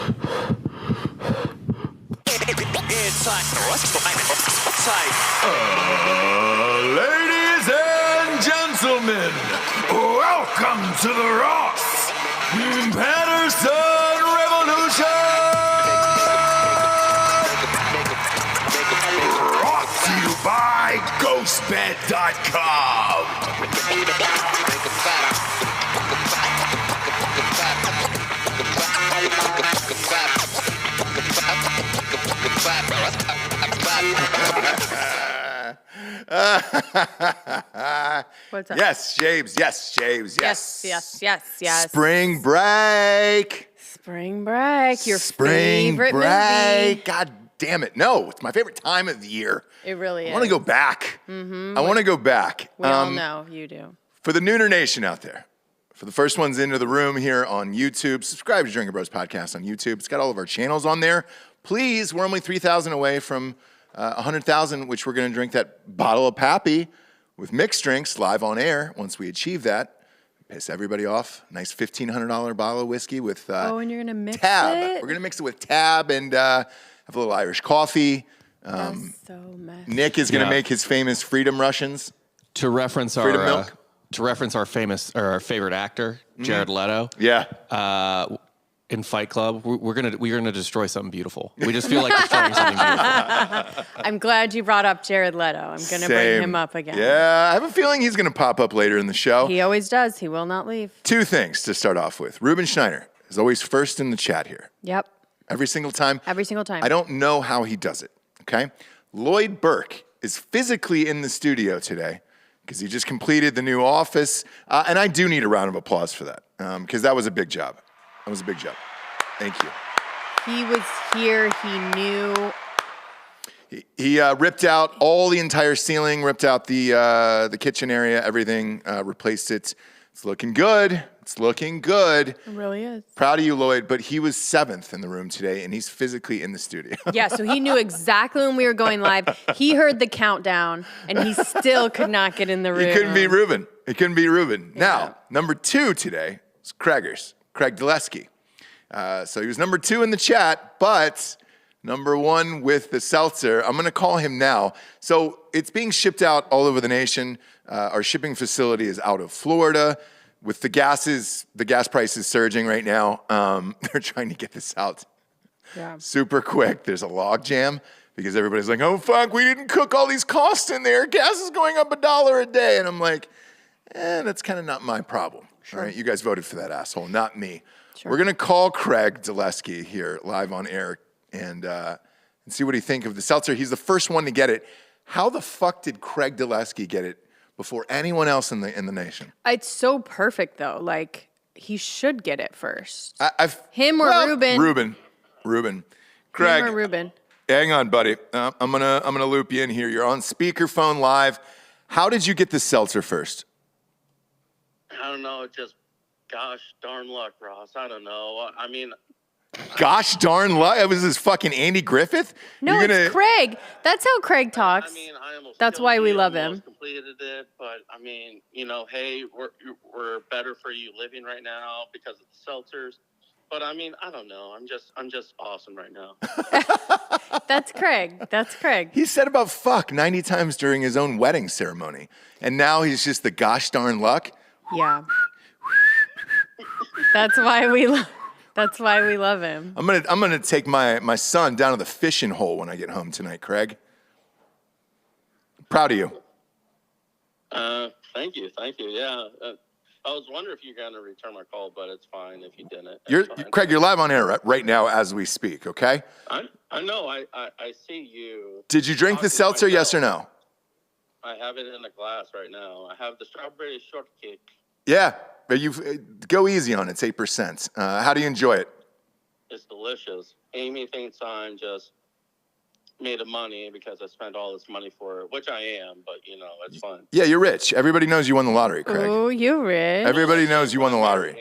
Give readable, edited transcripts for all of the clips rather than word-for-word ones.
Ladies and gentlemen, welcome to the Ross Patterson Revolution! Brought to you by GhostBed.com. What's up? Yes, James. Yes, James. Yes. Spring break. Spring break. Your Spring favorite break. movie. God damn it. No, it's my favorite time of the year. It really is. I want to go back. I want to go back. We all know you do. For the Nooner Nation out there, for the first ones into the room here on YouTube, subscribe to Drinkin Bros Podcast on YouTube. It's got all of our channels on there. Please, we're only 3,000 away from 100,000, which we're going to drink that bottle of Pappy with mixed drinks live on air. Once we achieve that, piss everybody off. Nice $1,500 bottle of whiskey with and you're going to mix Tab. it? We're going to mix it with Tab and have a little Irish coffee. That's so messy. Nick is going to make his famous Freedom Russians. To reference Freedom our milk. our favorite actor, Jared Leto. Yeah. In Fight Club, we're gonna destroy something beautiful. We just feel like destroying something beautiful. I'm glad you brought up Jared Leto. I'm going to bring him up again. Yeah, I have a feeling he's going to pop up later in the show. He always does. He will not leave. Two things to start off with. Ruben Schneider is always first in the chat here. Yep. Every single time. Every single time. I don't know how he does it, okay? Lloyd Burke is physically in the studio today because he just completed the new office. And I do need a round of applause for that because that was a big job. That was a big job. Thank you. He was here. He knew. He ripped out all the entire ceiling, ripped out the kitchen area, everything, replaced it. It's looking good. It's looking good. It really is. Proud of you, Lloyd, but he was 7th in the room today, and he's physically in the studio. Yeah, so he knew exactly when we were going live. He heard the countdown, and he still could not get in the room. He couldn't beat Ruben. Now, number 2 today is Craig Dulesky. So he was number 2 in the chat, but number 1 with the Seltzer. I'm going to call him now. So it's being shipped out all over the nation. Our shipping facility is out of Florida. With the gas prices surging right now, they're trying to get this out super quick. There's a log jam because everybody's like, oh, fuck, we didn't cook all these costs in there. Gas is going up $1 a day. And I'm like, that's kind of not my problem. Sure. All right, you guys voted for that asshole, not me. Sure. We're going to call Craig Dulesky here live on air and see what he thinks of the Seltzer. He's the first one to get it. How the fuck did Craig Dulesky get it before anyone else in the nation? It's so perfect, though. Like, he should get it first. Ruben. Ruben. Craig. Him or Ruben. Hang on, buddy. I'm gonna loop you in here. You're on speakerphone live. How did you get the Seltzer first? I don't know. Just gosh darn luck, Ross. I don't know. I mean, gosh darn luck. It was this fucking Andy Griffith. No, it's Craig. That's how Craig talks. I mean, that's why we love him. Completed it, but I mean, hey, we're better for you living right now because of the Seltzers. But I mean, I don't know. I'm just awesome right now. That's Craig. He said about fuck 90 times during his own wedding ceremony, and now he's just the gosh darn luck. Yeah. That's why we love him. I'm gonna take my son down to the fishing hole when I get home tonight, Craig. Proud of you. Thank you. Yeah. I was wondering if you're going to return my call, but it's fine if you didn't. Craig, you're live on air right now as we speak, okay? I know. I see you. Did you drink the Seltzer, yes or no? I have it in a glass right now. I have the strawberry shortcake. Yeah, but go easy on it. It's 8%. How do you enjoy it? It's delicious. Amy thinks I'm just made of money because I spent all this money for it, which I am, but it's fun. Yeah, you're rich. Everybody knows you won the lottery, Craig. Oh, you're rich. Everybody knows you won the lottery.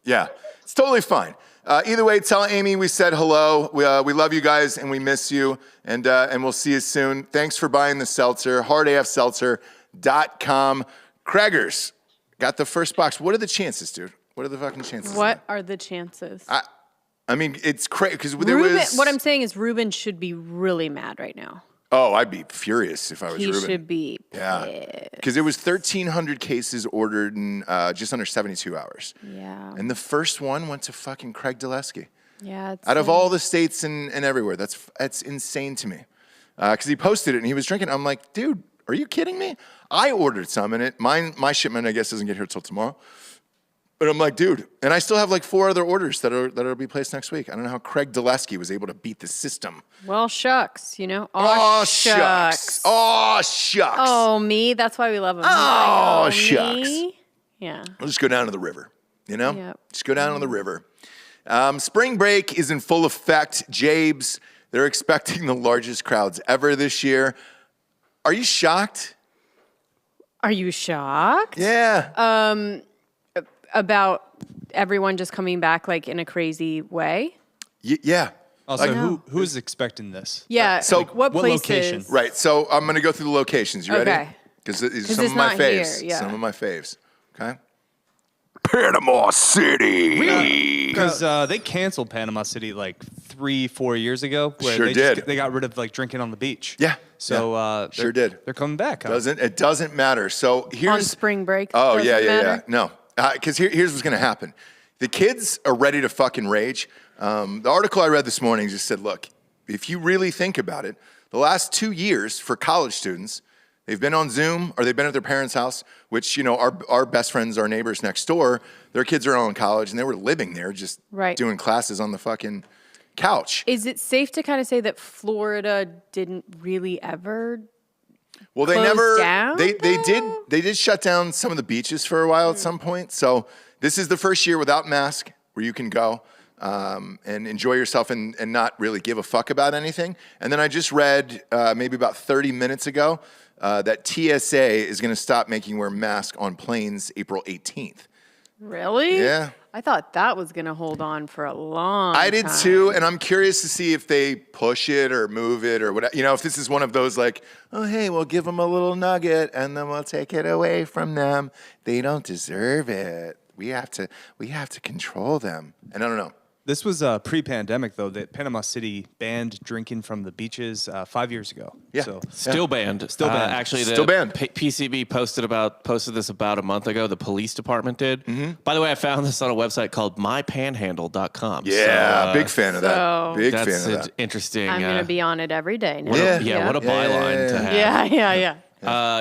Yeah, it's totally fine. Either way, tell Amy we said hello. We love you guys and we miss you, and we'll see you soon. Thanks for buying the Seltzer. HardAFSeltzer.com. Craigers got the first box. What are the chances, dude? What are the fucking chances? What are the chances? I mean, it's crazy because there was. What I'm saying is Ruben should be really mad right now. Oh, I'd be furious if I was He Ruben. should be Because it was 1,300 cases ordered in just under 72 hours. Yeah. And the first one went to fucking Craig Dulesky. Yeah. Out of all the states and everywhere. That's insane to me. Because he posted it and he was drinking. I'm like, dude, are you kidding me? I ordered some and my shipment, I guess, doesn't get here till tomorrow. But I'm like, dude, and I still have like 4 other orders that'll be placed next week. I don't know how Craig Dulesky was able to beat the system. Well, shucks, you know. Oh, shucks. Oh, shucks. Oh, me. That's why we love him. Oh, shucks. Me? Yeah. We'll just go down to the river, you know? Yep. Just go down to the river. Spring break is in full effect. Jabes, they're expecting the largest crowds ever this year. Are you shocked? Are you shocked? Yeah. About everyone just coming back like in a crazy way? Yeah. Also, who is expecting this? Yeah. So what what places? location? Right. So I'm going to go through the locations. You ready? Okay. Because these are 'Cause some it's of my not here, faves. yeah. Some of my faves. Okay. Panama City. Because they canceled Panama City like 3-4 years ago. Where Sure they did. They got rid of like drinking on the beach. Yeah. So Yeah. they're- Sure did. They're coming back. Huh? It doesn't matter. So here's On spring break? Oh Doesn't yeah. matter? No, because here's what's gonna happen. The kids are ready to fucking rage. The article I read this morning just said, look, if you really think about it, the last 2 years for college students, they've been on Zoom or they've been at their parents' house, which, you know, our best friends, our neighbors next door, their kids are all in college and they were living there just Right. doing classes on the fucking couch. Is it safe to kind of say that Florida didn't really ever? Well, they closed never. down, they though? did shut down some of the beaches for a while at some point. So this is the first year without mask where you can go and enjoy yourself and not really give a fuck about anything. And then I just read maybe about 30 minutes ago that TSA is going to stop making wear masks on planes April 18th. Really? Yeah. I thought that was going to hold on for a long time. I did too, and I'm curious to see if they push it or move it or whatever. You know, if this is one of those like, oh, hey, we'll give them a little nugget and then we'll take it away from them. They don't deserve it. We have to control them. And I don't know. This was pre-pandemic though. That Panama City banned drinking from the beaches 5 years ago. Yeah. So Still banned. Still banned. Actually, the Still banned. PCB posted this about a month ago. The police department did. By the way, I found this on a website called mypanhandle.com. Yeah, So, big fan of that. so- Big that's fan of that. interesting. I'm going to be on it every day now. Yeah. What a byline to have.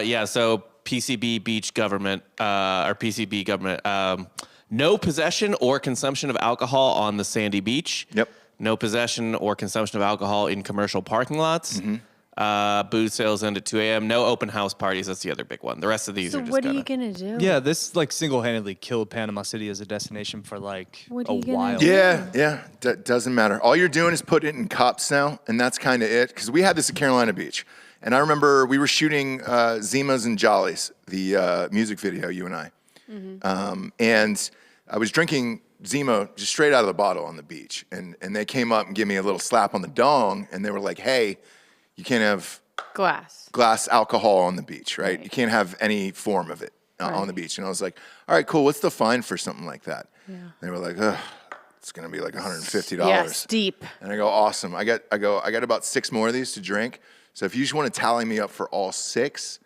Yeah. So PCB Beach government, or PCB government, no possession or consumption of alcohol on the sandy beach. Yep. No possession or consumption of alcohol in commercial parking lots. Booze sales end at 2 a.m. No open house parties. That's the other big one. The rest of these So are just what are you kinda- going to do? yeah, this like single-handedly killed Panama City as a destination for like What a are you gonna while. do? Yeah. Doesn't matter. All you're doing is putting it in cops now, and that's kind of it. Because we had this at Carolina Beach. And I remember we were shooting Zimas and Jollies, the music video, you and I. And I was drinking Zima just straight out of the bottle on the beach. And they came up and gave me a little slap on the dong. And they were like, hey, you can't have glass alcohol on the beach, right? You can't have any form of it on the beach. And I was like, all right, cool. What's the fine for something like that? They were like, ugh, it's going to be like $150. Yeah, steep. And I go, awesome. I got about 6 more of these to drink. So if you just want to tally me up for all 6,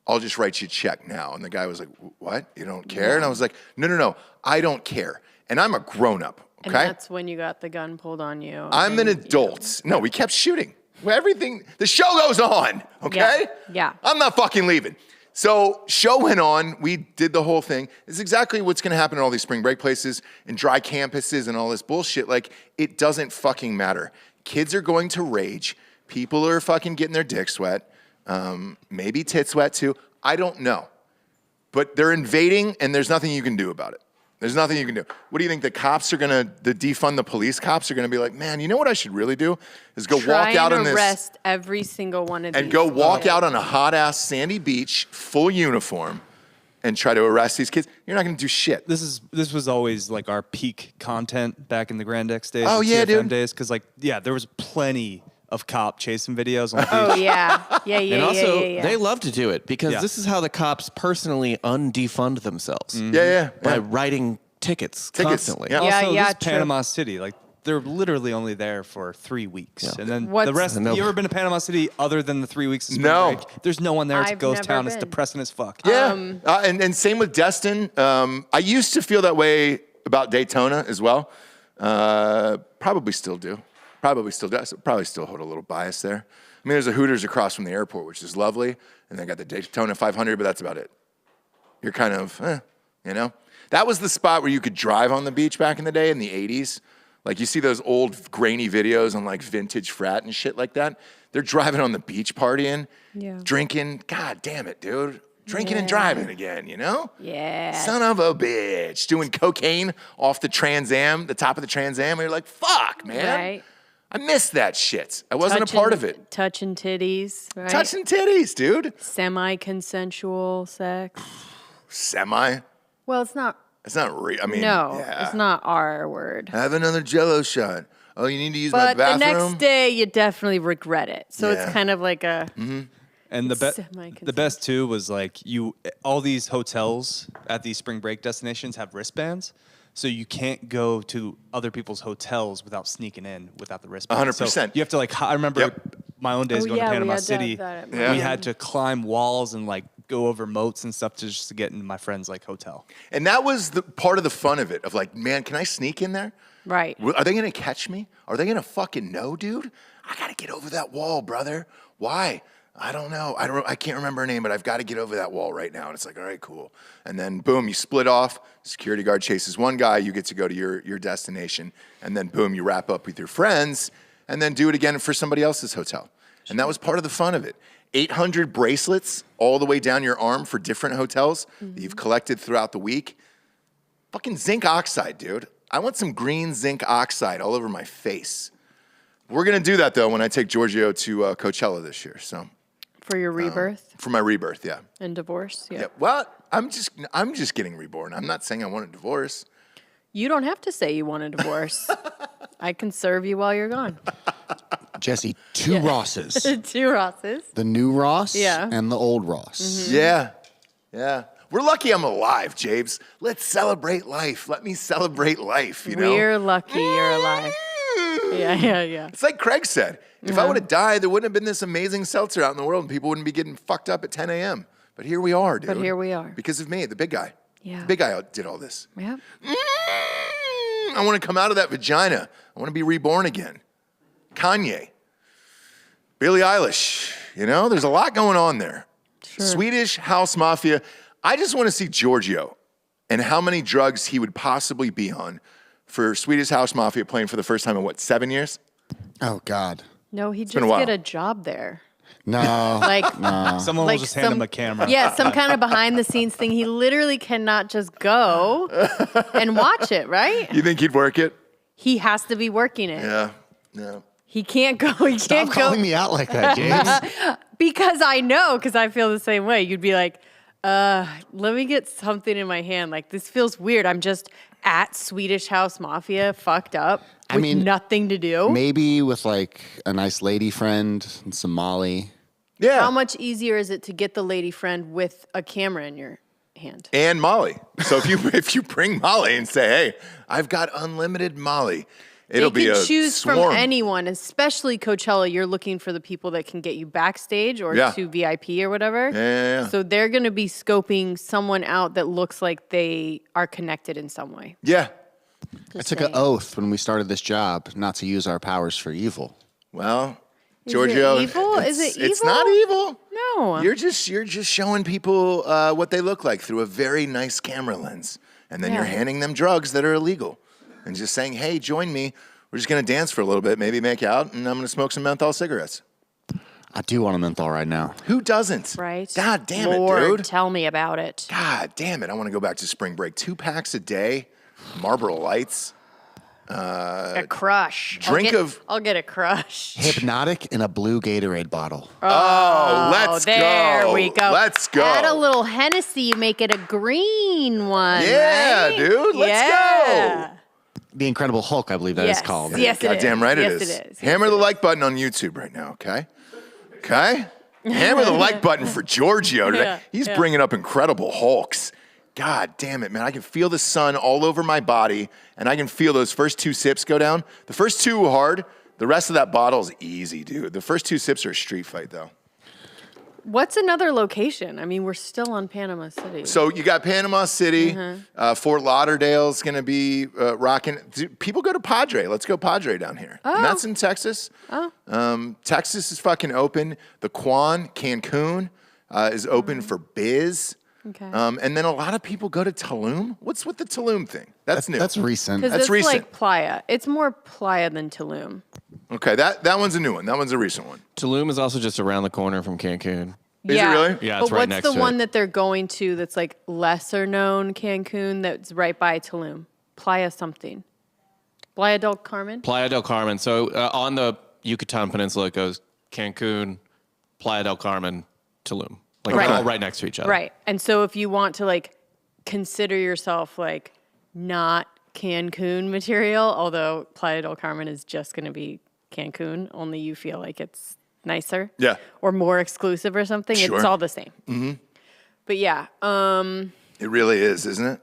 I'll just write you a check now. And the guy was like, what? You don't care? And I was like, no, I don't care. And I'm a grown-up, okay? And that's when you got the gun pulled on you. I'm an adult. No, we kept shooting. Everything, the show goes on, okay? Yeah. I'm not fucking leaving. So show went on. We did the whole thing. It's exactly what's going to happen in all these spring break places and dry campuses and all this bullshit. Like, it doesn't fucking matter. Kids are going to rage. People are fucking getting their dick wet. Maybe tits wet too. I don't know. But they're invading and there's nothing you can do about it. There's nothing you can do. What do you think? The cops are the defund the police cops are gonna be like, man, you know what I should really do? Is go walk out on this. Arrest every single one of these. And go walk out on a hot ass sandy beach, full uniform, and try to arrest these kids. You're not gonna do shit. This was always like our peak content back in the Grand X days. Oh, and yeah, TFM dude. days, because there was plenty of cop chasing videos on the beach. Oh, yeah. And also, they love to do it because Yeah. this is how the cops personally undefund themselves Yeah. by writing tickets constantly. Yeah. Also, Yeah, this is true. Panama City. Like, they're literally only there for 3 weeks. Yeah. And then What's- the rest, No. you ever been to Panama City other than the 3 weeks of spring No. break? There's no one there. It's a I've ghost never town. It's been. depressing as fuck. Yeah, and same with Destin. I used to feel that way about Daytona as well. Probably still do. Probably still does. Probably still hold a little bias there. I mean, there's a Hooters across from the airport, which is lovely, and they got the Daytona 500, but that's about it. You're kind of, you know? That was the spot where you could drive on the beach back in the day in the 80s. Like you see those old grainy videos on like Vintage Frat and shit like that. They're driving on the beach partying, drinking. God damn it, dude. Drinking and driving again, you know? Yeah. Son of a bitch. Doing cocaine off the Trans Am, the top of the Trans Am. And you're like, fuck, man. Right. I missed that shit. I wasn't a part of it. Touching titties, right? Touching titties, dude. Semi-consensual sex. Semi. Well, it's not. It's not real. I mean, No, yeah. it's not our word. Have another Jello shot. Oh, you need to use my But the bathroom? next day, you definitely regret it. So Yeah. it's kind of like a. And the Semi-consent. best too was like all these hotels at these spring break destinations have wristbands, so you can't go to other people's hotels without sneaking in without the wristband. 100%. So you have to like I remember Yep. my own days going to we Panama had to have City. that at Yeah. We had to climb walls and like go over moats and stuff just to get into my friend's like hotel. And that was the part of the fun of it, of like, man, can I sneak in there? Right. Are they going to catch me? Are they going to fucking know, dude? I got to get over that wall, brother. Why? I don't know. I can't remember her name, but I've got to get over that wall right now. And it's like, all right, cool. And then boom, you split off. Security guard chases one guy. You get to go to your destination. And then boom, you wrap up with your friends and then do it again for somebody else's hotel. And that was part of the fun of it. 800 bracelets all the way down your arm for different hotels that you've collected throughout the week. Fucking zinc oxide, dude. I want some green zinc oxide all over my face. We're going to do that, though, when I take Giorgio to Coachella this year. So For your rebirth for my rebirth, yeah. and divorce. Yeah. Yeah. Well, I'm just getting reborn. I'm not saying I want a divorce. You don't have to say you want a divorce. I can serve you while you're gone. Jesse, two Rosses. 2 Rosses. The new Ross Yeah. and the old Ross. Yeah. Yeah. We're lucky I'm alive, James. Let's celebrate life. Let me celebrate life, you know? We're lucky you're alive. Yeah. It's like Craig said. If I would have died, there wouldn't have been this amazing seltzer out in the world and people wouldn't be getting fucked up at 10 a.m. But here we are, dude. But here we are. Because of me, the big guy. Yeah. The big guy did all this. Yeah. I want to come out of that vagina. I want to be reborn again. Kanye. Billie Eilish. You know, there's a lot going on there. Sure. Swedish House Mafia. I just want to see Giorgio and how many drugs he would possibly be on for Swedish House Mafia playing for the first time in, 7 years? Oh, God. No, he'd been just a while. get a job there. No. Like, Someone will just hand him a camera. Yeah, some kind of behind the scenes thing. He literally cannot just go and watch it, right? You think he'd work it? He has to be working it. Yeah. No. He can't go. He Stop can't calling go me out like that, James. because I know, because I feel the same way. You'd be like, let me get something in my hand. Like, this feels weird. I'm just at Swedish House Mafia, fucked up, with nothing to do. Maybe with like a nice lady friend and some Molly. Yeah. How much easier is it to get the lady friend with a camera in your hand? And Molly. So if you bring Molly and say, hey, I've got unlimited Molly, it'll They be can a choose swarm. from anyone, especially Coachella. You're looking for the people that can get you backstage or Yeah. to VIP or whatever. Yeah. So they're going to be scoping someone out that looks like they are connected in some way. Yeah. I took an oath when we started this job not to use our powers for evil. Well, Is Giorgio, it evil? Is it It's evil? not evil. No. You're just showing people what they look like through a very nice camera lens, and then you're Yeah. handing them drugs that are illegal, and just saying, "Hey, join me. We're just gonna dance for a little bit, maybe make out, and I'm gonna smoke some menthol cigarettes." I do want a menthol right now. Who doesn't? Right? God damn Lord, it, dude. tell me about it. God damn it. I want to go back to spring break. 2 packs a day, Marlboro Lights. A crush. drink I'll get a crush. Hypnotic in a blue Gatorade bottle. Oh, let's go. There we go. Let's go. Add a little Hennessy, you make it a green one. Yeah, right? dude. Let's go. The Incredible Hulk, I believe that is called. Yes, it is. Goddamn right Yes, it is. it is. Hammer the like button on YouTube right now, okay? Okay? Hammer the like button for Giorgio today. Yeah, He's yeah. bringing up Incredible Hulks. God damn it, man. I can feel the sun all over my body, and I can feel those first 2 sips go down. The first 2 were hard. The rest of that bottle is easy, dude. The first 2 sips are a street fight, though. What's another location? I mean, we're still on Panama City. So you got Panama City. Fort Lauderdale's going to be rocking. People go to Padre. Let's go Padre down here. And that's in Texas. Texas is fucking open. The Cancun is open for biz. Okay. And then a lot of people go to Tulum. What's with the Tulum thing? That's new. That's recent. Because That's it's recent. like Playa. It's more Playa than Tulum. Okay, that one's a new one. That one's a recent one. Tulum is also just around the corner from Cancun. Is it really? Yeah, but it's right what's next the to one it. that they're going to that's like lesser known Cancun that's right by Tulum? Playa something. Playa del Carmen? Playa del Carmen. So on the Yucatan Peninsula, it goes Cancun, Playa del Carmen, Tulum. Like Right. they're all right next to each other. Right. And so if you want to like consider yourself like not Cancun material, although Playa del Carmen is just going to be Cancun, only you feel like it's nicer. Yeah. Or more exclusive or something. Sure. It's all the same. Mm-hmm. But yeah. It really is, isn't it?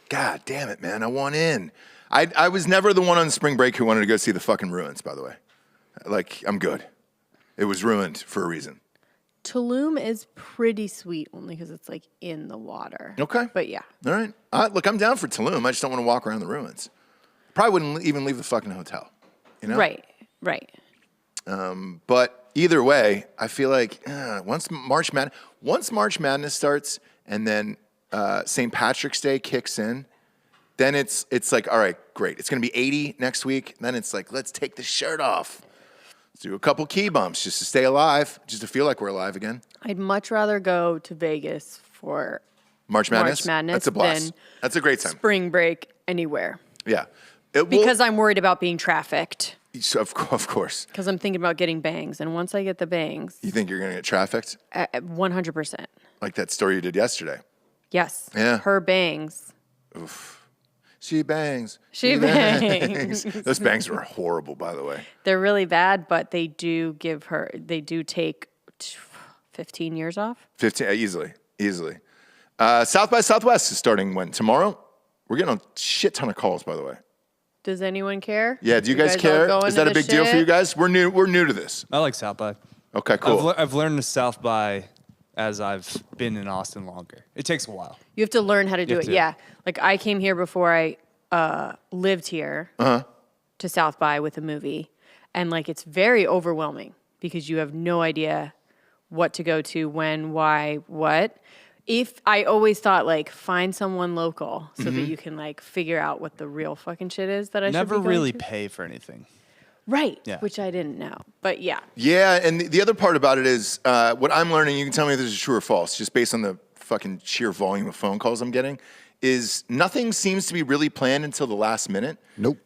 God damn it, man. I want in. I was never the one on spring break who wanted to go see the fucking ruins, by the way. Like, I'm good. It was ruined for a reason. Tulum is pretty sweet only because it's like in the water. Okay. But yeah. All right. Look, I'm down for Tulum. I just don't want to walk around the ruins. Probably wouldn't even leave the fucking hotel. You know? Right. But either way, I feel like once March Madness starts and then St. Patrick's Day kicks in, then it's like, all right, great. It's going to be 80 next week. Then it's like, let's take the shirt off. Let's do a couple key bumps just to stay alive, just to feel like we're alive again. I'd much rather go to Vegas for March Madness? That's a blast. than That's a great time. spring break anywhere. Yeah. Because I'm worried about being trafficked. Of course. Because I'm thinking about getting bangs. And once I get the bangs, You think you're going to get trafficked? 100%. Like that story you did yesterday. Yes. Yeah. Her bangs. She bangs. She bangs. Those bangs were horrible, by the way. They're really bad, but they do take 15 years off. 15, easily. South by Southwest is starting when? Tomorrow? We're getting a shit ton of calls, by the way. Does anyone care? Yeah, do you guys all care? going Is to that a the big deal for shit? you guys? We're new to this. I like South by. Okay, cool. I've learned the South by as I've been in Austin longer. It takes a while. You have to learn how to do have it. to. Yeah. Like I came here before I lived here to South by with a movie. And like it's very overwhelming because you have no idea what to go to, when, why, what. If I always thought like find someone local so that you can like figure out what the real fucking shit is that I Never should be going really to. pay for anything. Right. Yeah. Which I didn't know. But yeah. Yeah, and the other part about it is what I'm learning, you can tell me if this is true or false, just based on the fucking sheer volume of phone calls I'm getting, is nothing seems to be really planned until the last minute. Nope.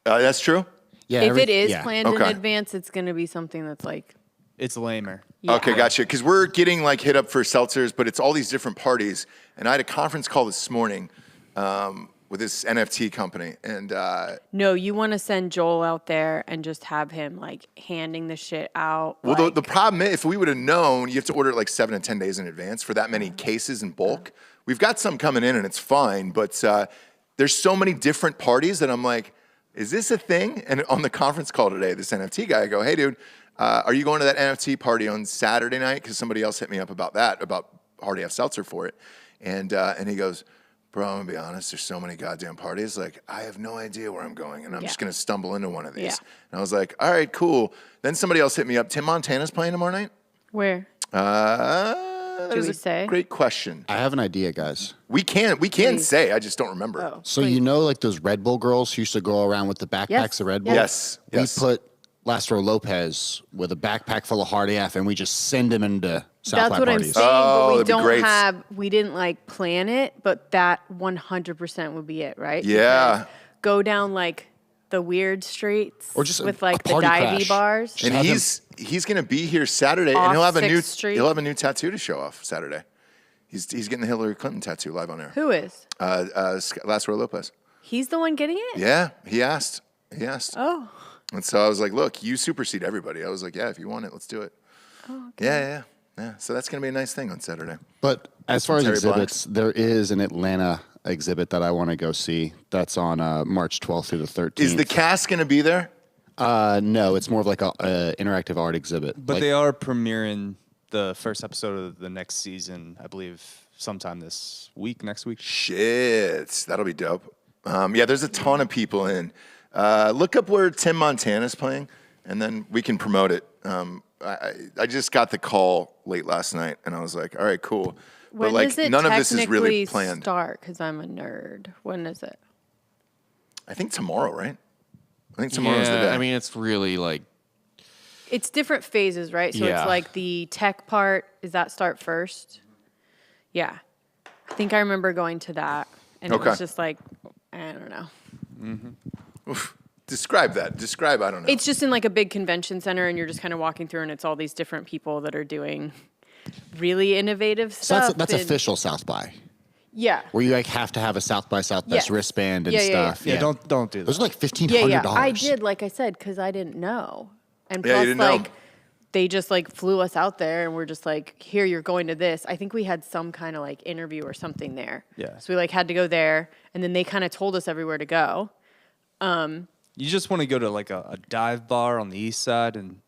That's true? Yeah. If it is yeah. planned in Okay. advance, it's going to be something that's like, It's lamer. yeah. Okay, gotcha. Because we're getting like hit up for seltzers, but it's all these different parties. And I had a conference call this morning with this NFT company. And No, you want to send Joel out there and just have him like handing the shit out. well, like, the problem is, if we would have known, you have to order it like 7 to 10 days in advance for that many cases in bulk. We've got some coming in and it's fine, but there's so many different parties that I'm like, is this a thing? And on the conference call today, this NFT guy, I go, hey, dude, are you going to that NFT party on Saturday night? Because somebody else hit me up about that, about HardAF Seltzer for it. And he goes, bro, I'm going to be honest, there's so many goddamn parties. Like, I have no idea where I'm going, and I'm just going to stumble into one of these. Yeah. And I was like, all right, cool. Then somebody else hit me up. Tim Montana's playing tomorrow night? Where? That is we a say? great question. I have an idea, guys. We can say, I just don't remember. Oh. So you know, like those Red Bull girls who used to go around with the backpacks Yes. of Red Bull? Yes. We put Lastro Lopez with a backpack full of HardAF, and we just send him into South That's by what I'm parties. saying, Oh, but we that'd be don't great. we didn't like plan it, but that 100% would be it, right? Yeah. Because go down like the weird streets Or just with a like the party divey crash. bars. And have he's going to be here Saturday, Off and he'll have a 6th Street. new tattoo to show off Saturday. He's getting the Hillary Clinton tattoo live on air. Who is? Lázaro Lopez. He's the one getting it? Yeah, he asked. Oh. And so I was like, look, you supersede everybody. I was like, yeah, if you want it, let's do it. Oh, okay. Yeah. Yeah, so that's going to be a nice thing on Saturday. But as far as Terry exhibits, there is an Atlanta exhibit that I want to go see. That's on March 12th through the 13th. Is the cast going to be there? No, it's more of like a interactive art exhibit. But Like, they are premiering the first episode of the next season, I believe, sometime next week. Shit, that'll be dope. Yeah, there's a ton of people in. Look up where Tim Montana's playing, and then we can promote it. I just got the call late last night, and I was like, all right, cool. When but like, does it none of this is really technically planned. start? Because I'm a nerd. When is it? I think tomorrow, right? I think tomorrow's the Yeah, day. I mean, it's really like It's different phases, right? So Yeah. it's like the tech part. Does that start first? Yeah. I think I remember going to that, and it Okay. was just like, I don't know. Describe that. Describe, I don't know. It's just in like a big convention center, and you're just kind of walking through, and it's all these different people that are doing really innovative so stuff. that's and- official South by, Yeah. where you like have to have a South by Southwest Yes. wristband and Yeah, yeah, yeah. stuff. Yeah, don't do that. Those are like Yeah, $1,500. yeah. I did, like I said, because I didn't know. And Yeah, you plus, didn't know. like, they just like flew us out there, and we're just like, here, you're going to this. I think we had some kind of like interview or something there. Yeah. So we like had to go there, and then they kind of told us everywhere to go. You just want to go to like a dive bar on the east side, and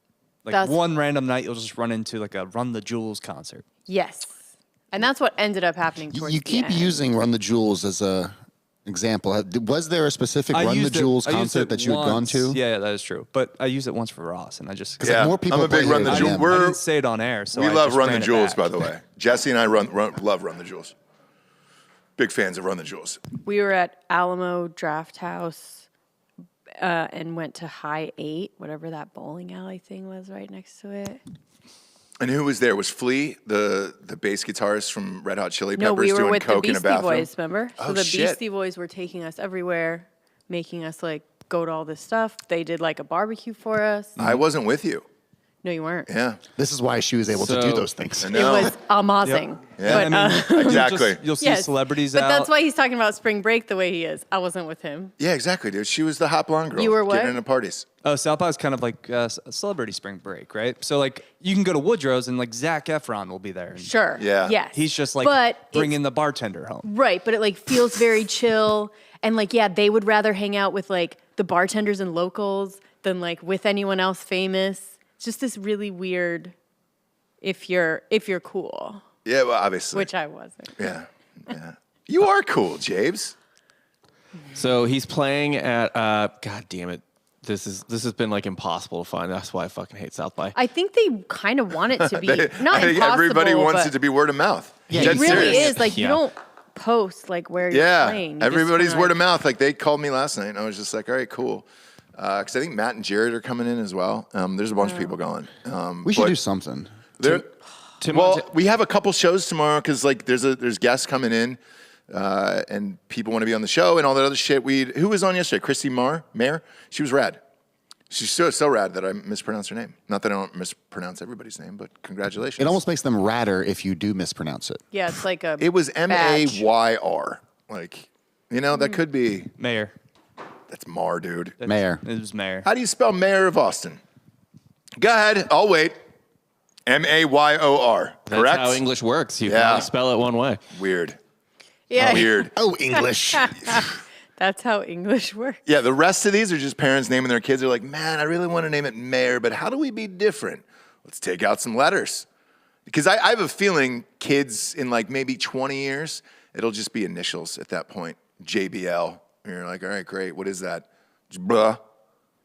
like That's- one random night you'll just run into like a Run the Jewels concert. Yes. And that's what ended up happening towards You the keep end. using Run the Jewels as a example. Was there a specific I Run the used it- Jewels I used concert it that you had gone once. to? Yeah, that is true. But I used it once for Ross, and I just 'Cause, Yeah, more people I'm a big play Run it the than Jewels. them. I didn't say it on air, so we I love just Run the ran it Jewels, back. by the way. Jesse and I love Run the Jewels. Big fans of Run the Jewels. We were at Alamo Draft House and went to High 8, whatever that bowling alley thing was right next to it. And who was there? Was Flea, the bass guitarist from Red Hot Chili Peppers, No, we were doing with the coke in a Beastie bathroom? Boys, remember? So Oh, the shit. Beastie Boys were taking us everywhere, making us like go to all this stuff. They did like a barbecue for us. I wasn't with you. No, you weren't. Yeah. This is why she was able to do So- those things. I It know. was amazing. Yeah. But, I mean, Exactly. You'll see yes. celebrities But out. that's why he's talking about spring break the way he is. I wasn't with him. Yeah, exactly, dude. She was the hot blonde girl. You were what? Getting into parties. Oh, South by is kind of like a celebrity spring break, right? So like you can go to Woodrow's and like Zac Efron will be there. And Sure. Yeah. Yes. He's just like But bringing it's- the bartender home. Right, but it like feels very chill, and like yeah, they would rather hang out with like the bartenders and locals than like with anyone else famous. It's just this really weird. If you're cool, Yeah, well, obviously. which I wasn't. Yeah. Yeah. You are cool, James. So he's playing at God damn it. This has been like impossible to find. That's why I fucking hate South by. I think they kind of want it to be not I think impossible. everybody wants but it to be word of mouth. Yeah, Dead It really serious. is. Like you Yeah. don't post like where you're Yeah, playing. You just everybody's kinda, word like- of mouth. Like they called me last night, and I was just like, "All right, cool," because I think Matt and Jared are coming in as well. There's a bunch of people going. We should but do something. they're- Tim well, Monta- we have a couple shows tomorrow because like there's guests coming in, and people want to be on the show and all that other shit. Who was on yesterday? Christy Mayer. She was rad. She's so rad that I mispronounced her name. Not that I don't mispronounce everybody's name, but congratulations. It almost makes them radder if you do mispronounce it. Yeah, it's like a. It was badge. Mayr. Like, that could be. Mayor. That's Mar, dude. Mayor. It was Mayor. How do you spell Mayor of Austin? Go ahead. I'll wait. Mayor. That's Correct? how English works. You Yeah. can only spell it one way. Weird. Yeah, Weird. Oh, English. that's how English works. Yeah, the rest of these are just parents naming their kids. They're like, man, I really want to name it Mayor, but how do we be different? Let's take out some letters. Because I have a feeling kids in like maybe 20 years, it'll just be initials at that point. JBL. And you're like, all right, great. What is that? Jabla.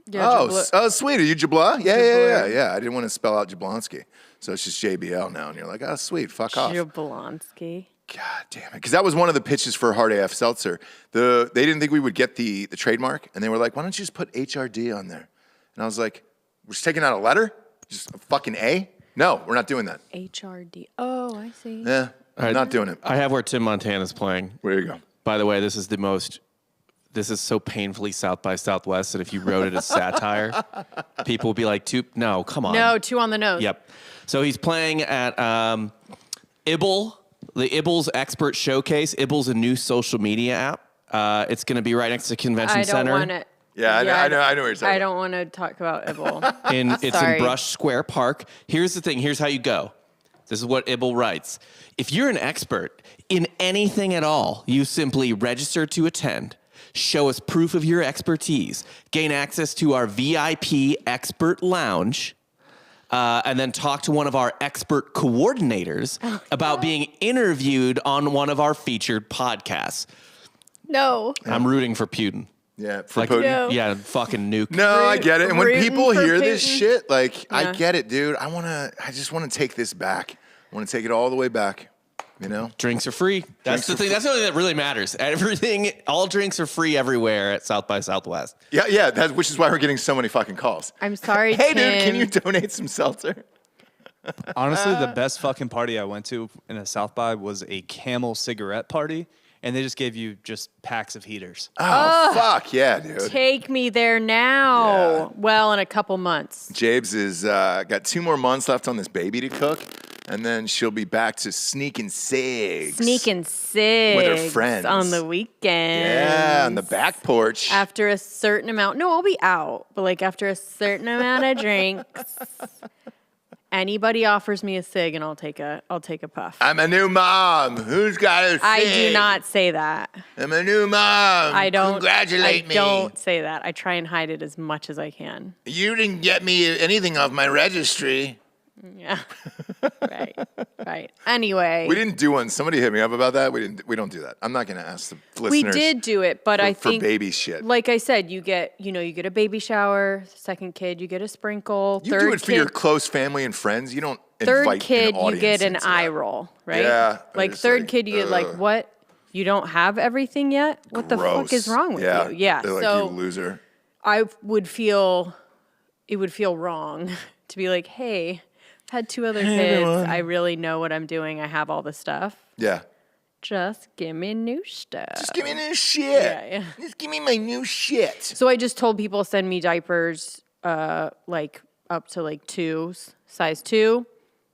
Yeah, Oh, sweet. Are you Jabla? Yeah. Jabler. I didn't want to spell out Jablonski. So it's just JBL now. And you're like, oh, sweet. Fuck off. Jablonski. God damn it. Because that was one of the pitches for HardAF Seltzer. They didn't think we would get the trademark. And they were like, why don't you just put HRD on there? And I was like, we're just taking out a letter? Just a fucking A? No, we're not doing that. HRD. Oh, I see. Yeah, right. not doing it. I have where Tim Montana's playing. There you go. By the way, this is so painfully South by Southwest that if you wrote it as satire, people would be like, no, come on. No, 2 on the nose. Yep. So he's playing at Ibble, the Ibbles Expert Showcase. Ibbles, a new social media app. It's going to be right next to Convention I don't Center. want it. Yeah, I know what you're talking I about. don't want to talk about Ibble. It's in Sorry. Brush Square Park. Here's the thing. Here's how you go. This is what Ibble writes. If you're an expert in anything at all, you simply register to attend, show us proof of your expertise, gain access to our VIP expert lounge, and then talk to one of our expert coordinators about being interviewed on one of our featured podcasts. No. I'm rooting for Putin. Yeah, for Like, Putin. No. yeah, fucking nuke. No, I get it. And when Rooting people for hear this Putin. shit, like, I Yeah. get it, dude. I just want to take this back. I want to take it all the way back. You know? Drinks are free. That's Drinks the are thing. That's the only thing that really matters. Everything, all drinks are free everywhere at South by Southwest. Yeah, which is why we're getting so many fucking calls. I'm sorry, Hey, Tim. dude, can you donate some seltzer? Honestly, the best fucking party I went to in a South by was a Camel cigarette party, and they just gave you just packs of heaters. Oh, fuck yeah, dude. Take me there now. Yeah. Well, in a couple months. Jabes is got 2 more months left on this baby to cook, and then she'll be back to sneaking cigs. Sneaking cigs With her friends. on the weekend. Yeah, on the back porch. After a certain amount. No, I'll be out. But like after a certain amount of drinks, anybody offers me a cig and I'll take a puff. I'm a new mom. Who's got a cig? I do not say that. I'm a new mom. I don't. Congratulate I me. don't say that. I try and hide it as much as I can. You didn't get me anything off my registry. Yeah. Right. Anyway. We didn't do one. Somebody hit me up about that. We don't do that. I'm not going to ask the listeners. We did do it, but I think for baby shit. Like I said, you get a baby shower. Second kid, you get a sprinkle. You third do it for kid, your close family and friends. You don't third invite kid, an you audience get an into eye that. roll, right? Yeah, Like it's third like, kid, you get like, what? You don't have everything yet? What the fuck is Gross. wrong with you? Yeah. They're like, So you loser. I would feel, it would feel wrong to be like, hey, I've had 2 other kids. everyone. I really know what I'm doing. I have all the stuff. Yeah. Just give me new stuff. Just give me new shit. Yeah. Just give me my new shit. So I just told people send me diapers, like up to like 2s, size 2,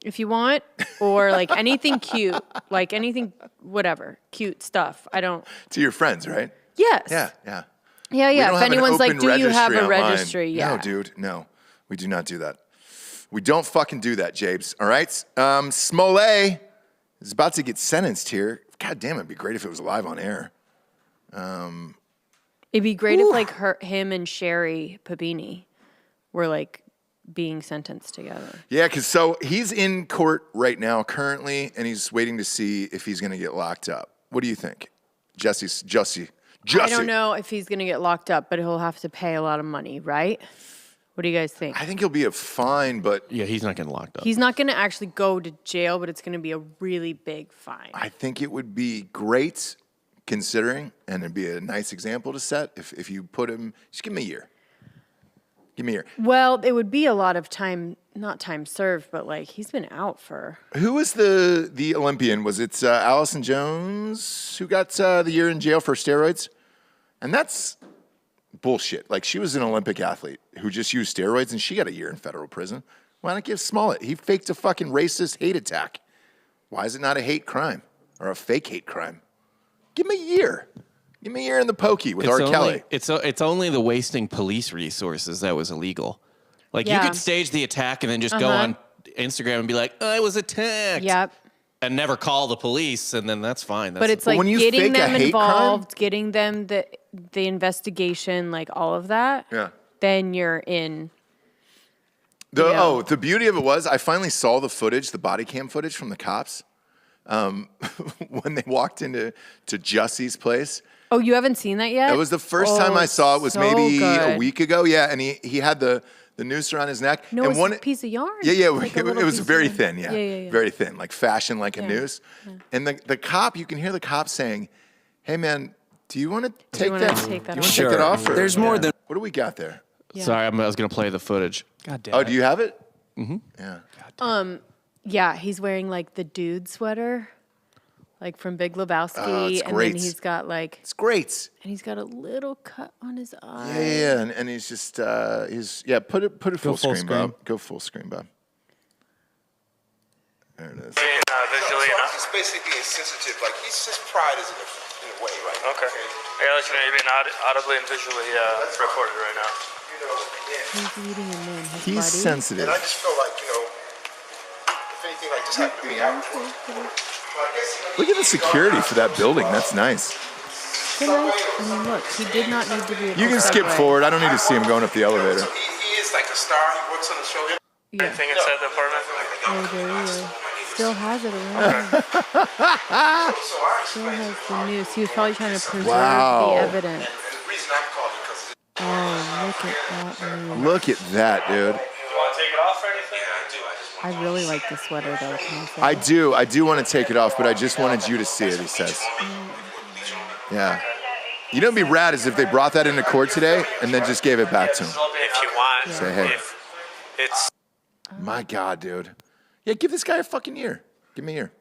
if you want, or like anything cute, like anything, whatever, cute stuff. I don't. To your friends, right? Yes. Yeah. Yeah. We don't If have an anyone's like, open do you have a online. registry? Yeah. No, dude. No, we do not do that. We don't fucking do that, Jabes. All right? Smollett is about to get sentenced here. God damn, it'd be great if it was live on air. It'd be great if like him and Sherry Pabini were like being sentenced together. Yeah, because so he's in court right now currently, and he's waiting to see if he's going to get locked up. What do you think? Jussie. I don't know if he's going to get locked up, but he'll have to pay a lot of money, right? What do you guys think? I think he'll be a fine, but Yeah, he's not getting locked up. He's not going to actually go to jail, but it's going to be a really big fine. I think it would be great considering, and it'd be a nice example to set if you put him, just give him a year. Give me a year. Well, it would be a lot of time, not time served, but like he's been out for. Who was the Olympian? Was it Allison Jones who got the year in jail for steroids? And that's bullshit. Like, she was an Olympic athlete who just used steroids, and she got a year in federal prison. Why not give Smollett? He faked a fucking racist hate attack. Why is it not a hate crime or a fake hate crime? Give him a year. Give me a year in the pokey with R. Kelly. It's only the wasting police resources that was illegal. Like, you Yeah. could stage the attack and then just go on Instagram and be like, I was attacked. Yep. And never call the police, and then that's fine. But it's But like when you getting fake a them hate crime- involved, getting them the investigation, like all of that. Yeah. Then you're in. The beauty of it was I finally saw the footage, the body cam footage from the cops when they walked into Jussie's place. Oh, you haven't seen that yet? That was the first time I saw it. Was so maybe good. a week ago. Yeah, and he had the noose around his neck. No, and it's one a piece of yarn. Yeah, Like a it little was piece of very yarn. thin. Yeah, Yeah. very thin, like fashion, like a noose. And the cop, you can hear the cop saying, "Hey, man, do you want to take wanna that? take that Do you want off?" to take that off? or- There's more than What do we got there? Yeah. Sorry, I was going to play the footage. God damn Oh, it. do you have it? Mm-hmm. Yeah. Yeah, he's wearing like the dude sweater, like from Big Lebowski, Oh, it's and great. then he's got like, It's great. and he's got a little cut on his eye. Yeah, and he's just put it full full screen, screen. Bob. Go full screen, Bob. There it is. Visually So I'm enough. just basically being sensitive. Like, his pride is in a way, right? Okay. I gotta let you know you're being audibly and visually recorded right now. You know, He's eating him in his He's buddy. sensitive. and I just feel like, if anything anything like this happened to me afterwards. Look at the security for that building. That's nice. So nice. I mean, look, he did not need to be. You can skip forward. I don't need to see him going up the elevator. So he is like a star. He works on the show. Yeah. Anything inside the apartment? Oh, there he is. Still has it around. Still has the news. He was probably trying to preserve Wow. the evidence. The reason I'm calling because Oh, look at that news. Look at that, dude. You want to take it off or anything? I do. I just want I really like the sweater, though. Can I say? I do want to take it off, but I just wanted you to see it, he says. Yeah. You know what'd be rad is if they brought that into court today and then just gave it back to him. If you want. Say, hey. If it's My God, dude. Yeah, give this guy a fucking year. Give me a year.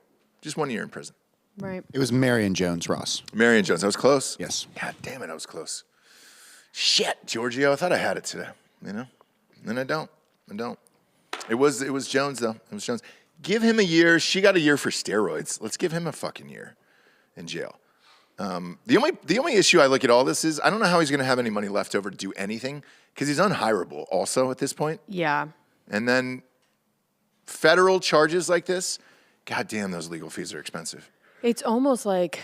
Just 1 year in prison. Right. It was Marion Jones Ross. Marion Jones, I was close. Yes. God damn it, I was close. Shit, Giorgio, I thought I had it today. You know? And I don't. It was Jones though. It was Jones. Give him a year. She got a year for steroids. Let's give him a fucking year in jail. The only issue I look at all this is I don't know how he's going to have any money left over to do anything because he's unhirable also at this point. Yeah. And then federal charges like this, God damn, those legal fees are expensive. It's almost like,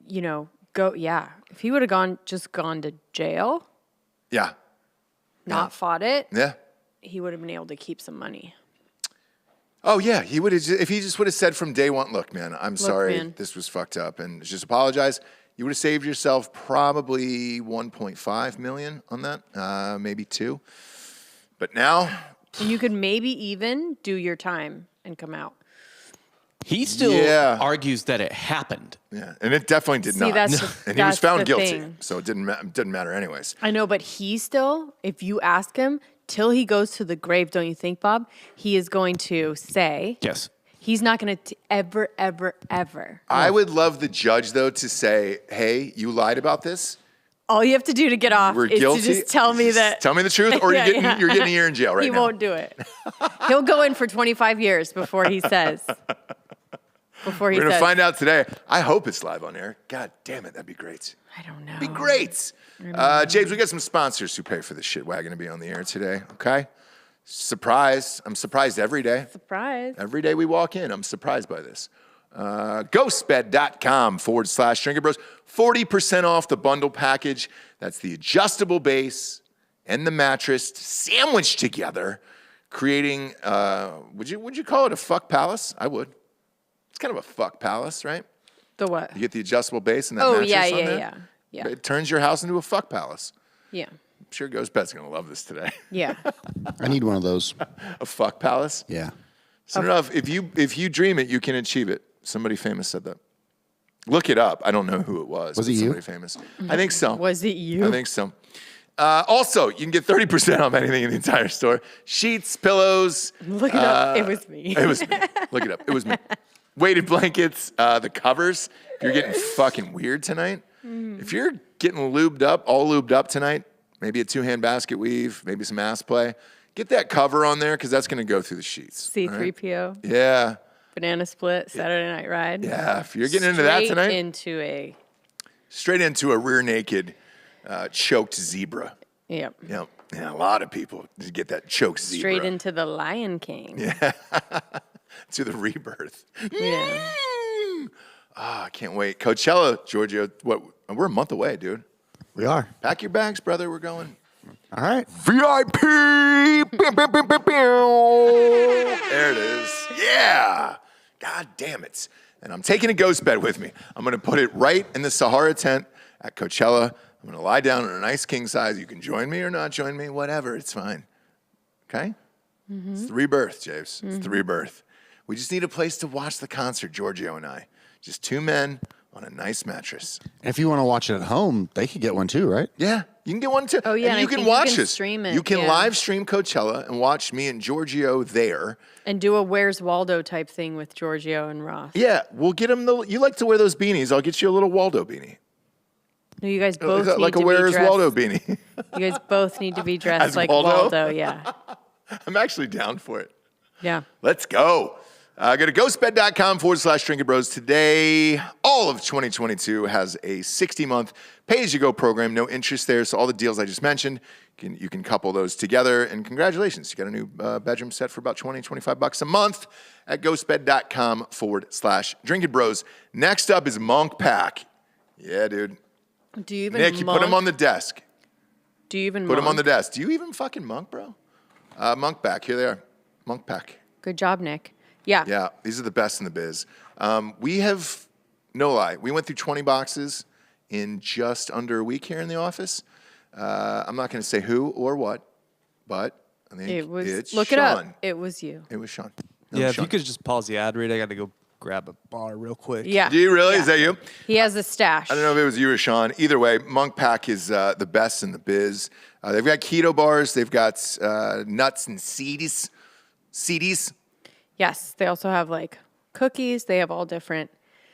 if he would have gone to jail, Yeah. not fought it, Yeah. he would have been able to keep some money. Oh yeah, he would have. If he just would have said from day one, "Look, man, I'm sorry, man. this was fucked up," and just apologize, you would have saved yourself probably 1.5 million on that, maybe 2. But now, And you could maybe even do your time and come out. He still Yeah. argues that it happened. yeah, and it definitely did See, not. that's the- and he was that's found the guilty, thing. so it didn't matter anyways. I know, but he still, if you ask him, till he goes to the grave, don't you think, Bob? He is going to say, Yes. he's not going to ever, ever, ever. I would love the judge though to say, "Hey, you lied about this. All you have to do to get off We're is guilty. to just tell me Just that. Tell me the truth, or Yeah, yeah. you're getting a year in jail right He now." won't do it. He'll go in for 25 years before he says. Before he We're gonna says. find out today. I hope it's live on air. God damn it, that'd be great. I don't know. Be great. James, we got some sponsors who pay for this shit wagon to be on the air today, okay? Surprise. I'm surprised every day. Surprise. Every day we walk in, I'm surprised by this. Ghostbed.com/Drinkin Bros. 40% off the bundle package. That's the adjustable base and the mattress sandwiched together, creating, would you call it a fuck palace? I would. It's kind of a fuck palace, right? The what? You get the adjustable base and that Oh, mattress yeah, on yeah, there. yeah. Yeah. It turns your house into a fuck palace. Yeah. I'm sure Ghostbed's gonna love this today. Yeah. I need one of those. A fuck palace. Yeah. So enough. If you dream it, you can achieve it. Somebody famous said that. Look it up. I don't know who it was. Was but it you? Somebody famous. I think so. Was it you? I think so. Also, you can get 30% off anything in the entire store. Sheets, pillows. Look it up. It was me. It was me. Look it up. It was me. Weighted blankets, the covers. If you're getting fucking weird tonight, if you're getting all lubed up tonight, maybe a 2-hand basket weave, maybe some ass play, get that cover on there because that's going to go through the sheets. all right? C3PO. Yeah. Banana split. Saturday Night Ride. Yeah. If you're getting into that tonight, Straight into straight into a. a rear naked, choked zebra. Yep. Yep. Yeah, a lot of people get that choked zebra. Straight into the Lion King. Yeah. To the rebirth. Yeah. I can't wait. Coachella, Georgia. We're a month away, dude. We are. Pack your bags, brother. We're going. All right. VIP. There it is. Yeah. God damn it. And I'm taking a ghost bed with me. I'm going to put it right in the Sahara tent at Coachella. I'm going to lie down in a nice king size. You can join me or not join me, whatever. It's fine. Okay? It's the rebirth, James. It's the rebirth. We just need a place to watch the concert, Giorgio and I. Just 2 men on a nice mattress. And if you want to watch it at home, they could get one too, right? Yeah, you can get one too. Oh, yeah, and and you I can think you watch can us. stream it, You can yeah. live stream Coachella and watch me and Giorgio there. And do a Where's Waldo type thing with Giorgio and Ross. Yeah, we'll get them. You like to wear those beanies? I'll get you a little Waldo beanie, No, you guys both need like to a Where's be dressed. Waldo beanie. You guys both need to be dressed As like Waldo? Waldo. Yeah. I'm actually down for it. Yeah. Let's go. Go to ghostbed.com/Drinkin' Bros today. All of 2022 has a 60-month pay-as-you-go program, no interest there. So all the deals I just mentioned, you can couple those together. And congratulations, you got a new bedroom set for about $20-25 a month at ghostbed.com/Drinkin' Bros. Next up is Monk Pack. Yeah, dude. Do you even Nick, you put them on the desk. Do you even Put them on the desk. Do you even fucking monk, bro? Monk Pack. Here they are. Monk Pack. Good job, Nick. Yeah. Yeah, these are the best in the biz. We have, no lie, we went through 20 boxes in just under a week here in the office. I'm not going to say who or what, but I think it's look Sean. it up. It was you. It was Sean. Yeah, if you could just pause the ad read, I got to go grab a bar real quick. Yeah. Do you really? Yeah. Is that you? He has a stash. I don't know if it was you or Sean. Either way, Monk Pack is the best in the biz. They've got keto bars. They've got nuts and seedies. Yes. They also have like cookies. They have all different.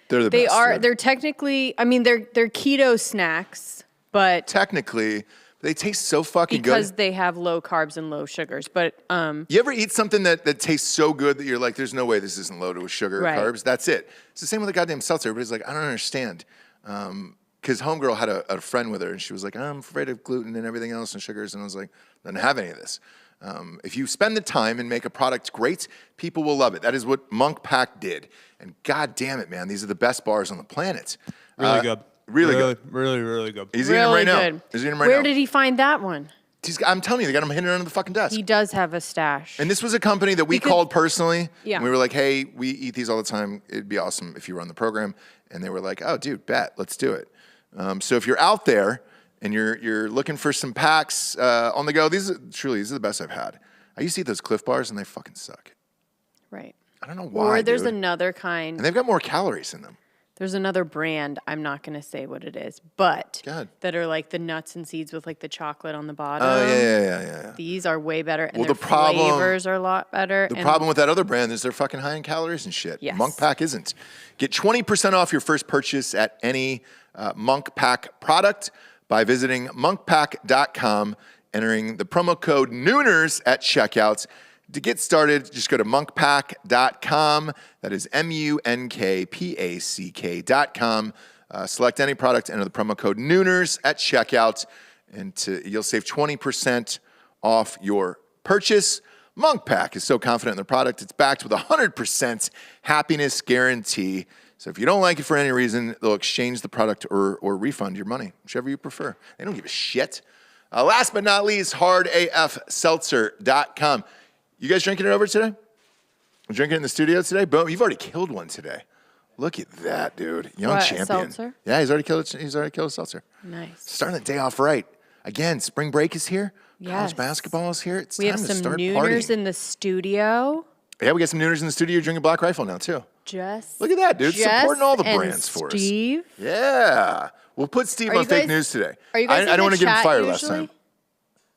They're the best. They're technically, I mean, they're keto snacks, but Technically, they taste so fucking because good. they have low carbs and low sugars. But You ever eat something that tastes so good that you're like, there's no way this isn't loaded with sugar Right. or carbs? That's it. It's the same with the goddamn seltzer. Everybody's like, I don't understand. Because Homegirl had a friend with her, and she was like, I'm afraid of gluten and everything else and sugars. And I was like, I don't have any of this. If you spend the time and make a product great, people will love it. That is what Monk Pack did. And god damn it, man, these are the best bars on the planet. Really good. Really good. Really good. He's eating them really right now. good. He's eating them right Where now. did he find that one? I'm telling you, they got him hidden under the fucking desk. He does have a stash. And this was a company that we called personally. Yeah. And we were like, hey, we eat these all the time. It'd be awesome if you run the program. And they were like, oh, dude, bet. Let's do it. So if you're out there and you're looking for some packs on the go, these are the best I've had. I used to eat those Cliff Bars, and they fucking suck. Right. I don't know why, Or there's dude. another kind. And they've got more calories in them. There's another brand. I'm not going to say what it is, but Go ahead. that are like the nuts and seeds with like the chocolate on the bottom. Oh, yeah. These are way better, and Well, their the problem- flavors are a lot better. The problem with that other brand is they're fucking high in calories and shit. Yes. Monk Pack isn't. Get 20% off your first purchase at any Monk Pack product by visiting monkpack.com, entering the promo code Nooners at checkout. To get started, just go to monkpack.com. That is MUNKPACK.com. Select any product, enter the promo code Nooners at checkout, and you'll save 20% off your purchase. Monk Pack is so confident in their product, it's backed with a 100% happiness guarantee. So if you don't like it for any reason, they'll exchange the product or refund your money, whichever you prefer. They don't give a shit. Last but not least, HardAFSeltzer.com. You guys drinking it over today? Drinking it in the studio today? Boom! You've already killed one today. Look at that, dude. Young What, champion. seltzer? Yeah, he's already killed a seltzer. Nice. Starting the day off right. Again, spring break is here. Yes. College basketball is here. It's We time have to some start Nooners partying. in the studio. Yeah, we got some Nooners in the studio drinking Black Rifle now too. Just Look at that, dude. Jess Supporting all the and brands for us. Steve. Yeah. We'll put Steve Are on you fake guys- news today. Are you guys I in don't the want to get him chat fired last usually? time.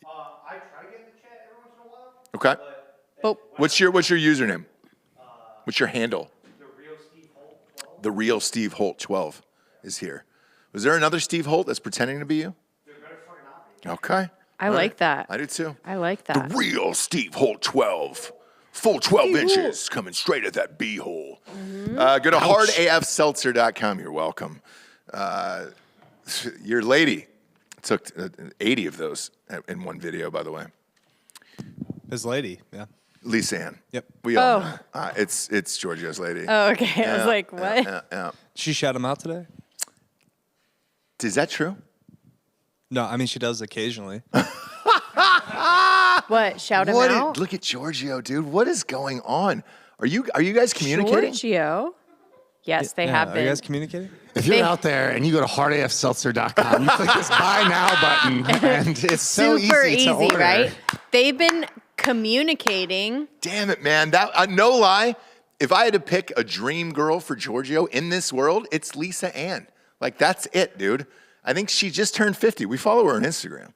I try to get in the chat every once in a while. Okay. But What's your username? What's your handle? The real Steve Holt 12 is here. Was there another Steve Holt that's pretending to be you? Okay. I like that. I do too. I like that. The real Steve Holt 12. Full 12 inches coming straight at that b-hole. Mm-hmm. Go to hardafseltzer.com. You're welcome. Your lady took 80 of those in one video, by the way. His lady, yeah. Lisa Ann. Yep. We all Oh. know. It's Giorgio's lady. Oh, okay. I was like, what? Yeah. She shout him out today? Is that true? No, I mean, she does occasionally. What? Shout him out? Look at Giorgio, dude. What is going on? Are you guys communicating? Giorgio. Yes, they have Are been. you guys communicating? If you're They- out there and you go to hardafseltzer.com, you click this buy now button, and it's so Super easy to order. right? They've been communicating. Damn it, man. That no lie. If I had to pick a dream girl for Giorgio in this world, it's Lisa Ann. Like, that's it, dude. I think she just turned 50. We follow her on Instagram.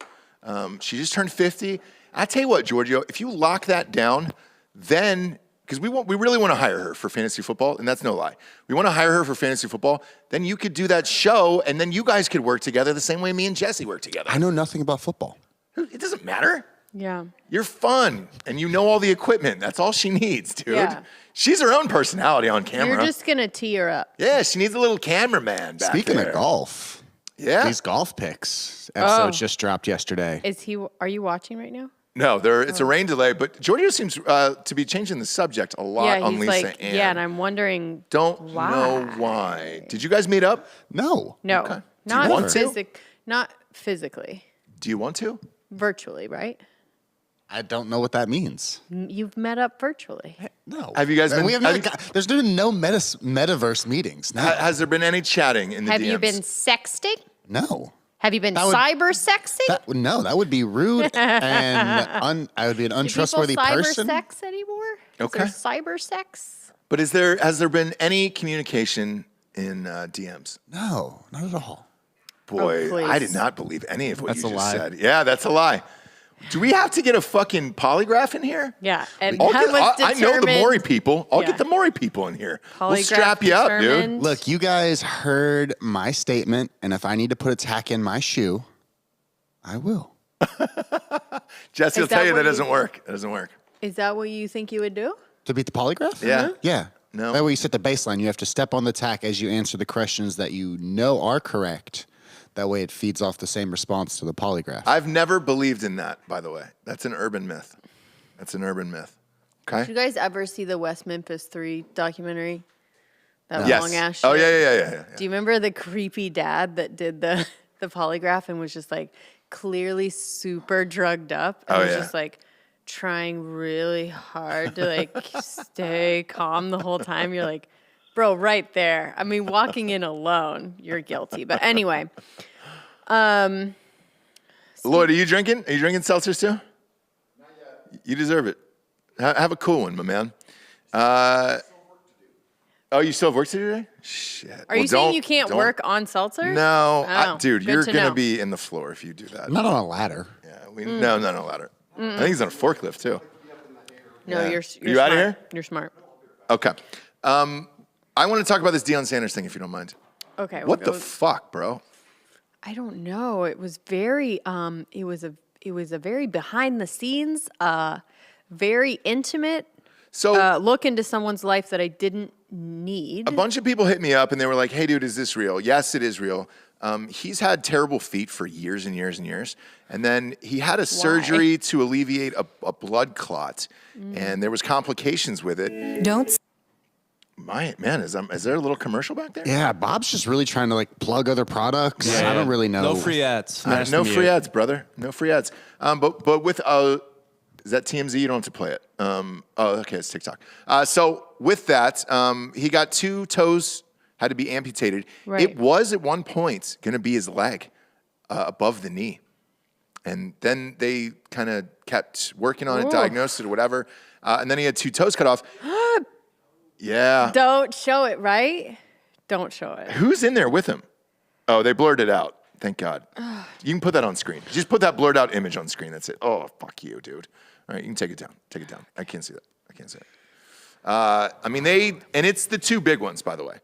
She just turned 50. I tell you what, Giorgio, if you lock that down, then, because we really want to hire her for fantasy football, and that's no lie. We want to hire her for fantasy football. Then you could do that show, and then you guys could work together the same way me and Jesse work together. I know nothing about football. It doesn't matter. Yeah. You're fun, and you know all the equipment. That's all she needs, dude. Yeah. She's her own personality on camera. You're just going to tee her up. Yeah, she needs a little cameraman back Speaking there. of golf, Yeah. these golf picks episodes just dropped yesterday. Are you watching right now? No, it's a rain delay, but Giorgio seems to be changing the subject a lot on he's Lisa like, Ann. yeah, and I'm wondering Don't why. know why. Did you guys meet up? No. No, Okay. not want to? not physically, Do you want to? virtually, right? I don't know what that means. You've met up virtually. No. Have you guys been- We have there's been no metaverse meetings. No. Has there been any chatting in the Have DMs? you been sexting? No. Have you been That would- cyber sexting? No, that would be rude and I would be an untrustworthy Do people person. cyber sex anymore? Okay. Is there cyber sex? But has there been any communication in DMs? No, not at all. Boy, please. I did not believe any of what That's you a just lie. said. Yeah, that's a lie. Do we have to get a fucking polygraph in here? Yeah, and I'll that get- was I know the determined- Maury people. I'll Yeah. get the Maury people in here. We'll Polygraph strap you up, dude. determined. Look, you guys heard my statement, and if I need to put a tack in my shoe, I will. Jesse will Is tell that you what that you doesn't do? work. It doesn't work. Is that what you think you would do? To beat the polygraph? Yeah. Yeah. No. That way you set the baseline. You have to step on the tack as you answer the questions that you know are correct. That way it feeds off the same response to the polygraph. I've never believed in that, by the way. That's an urban myth. That's an urban myth. Did Okay? you guys ever see the West Memphis 3 documentary? That Yes. long ass shit? Oh, yeah. Do you remember the creepy dad that did the polygraph and was just like clearly super drugged up and Oh, was yeah. just like trying really hard to like stay calm the whole time? You're like, bro, right there. I mean, walking in alone, you're guilty. But anyway, Lloyd, are you drinking? Are you drinking seltzers too? Not yet. You deserve it. Have a cool one, my man. Oh, you still have work to do today? Shit. are you saying you can't work on seltzer? No, Oh, dude, good you're to gonna know. be in the floor if you do that. I'm not on a ladder. Yeah, no ladder. I think he's on a forklift too. No, Yeah. you're You outta smart. here? You're smart. Okay. I want to talk about this Deion Sanders thing, if you don't mind. Okay. What the fuck, bro? I don't know. It was very it was a very behind the scenes, very intimate So look into someone's life that I didn't need. a bunch of people hit me up and they were like, "Hey, dude, is this real?" Yes, it is real. He's had terrible feet for years and years and years, and then he had a surgery to alleviate a blood clot, and there was complications with it. Don't. My man, is there a little commercial back there? Yeah, Bob's just really trying to like plug other products. I don't really know. No free ads. No free ads, brother. No free ads. But with is that TMZ? You don't have to play it. Okay, it's TikTok. So with that, he got 2 toes had to be amputated. Right. It was at one point going to be his leg above the knee, and then they kind of kept working on it, diagnosed it or whatever, and then he had 2 toes cut off. Yeah. Don't show it, right? Don't show it. Who's in there with him? Oh, they blurred it out. Thank God. You can put that on screen. Just put that blurred out image on screen. That's it. Oh, fuck you, dude. All right, you can take it down. Take it down. I can't see that. I can't see it. I mean, and it's the 2 big ones, by the way.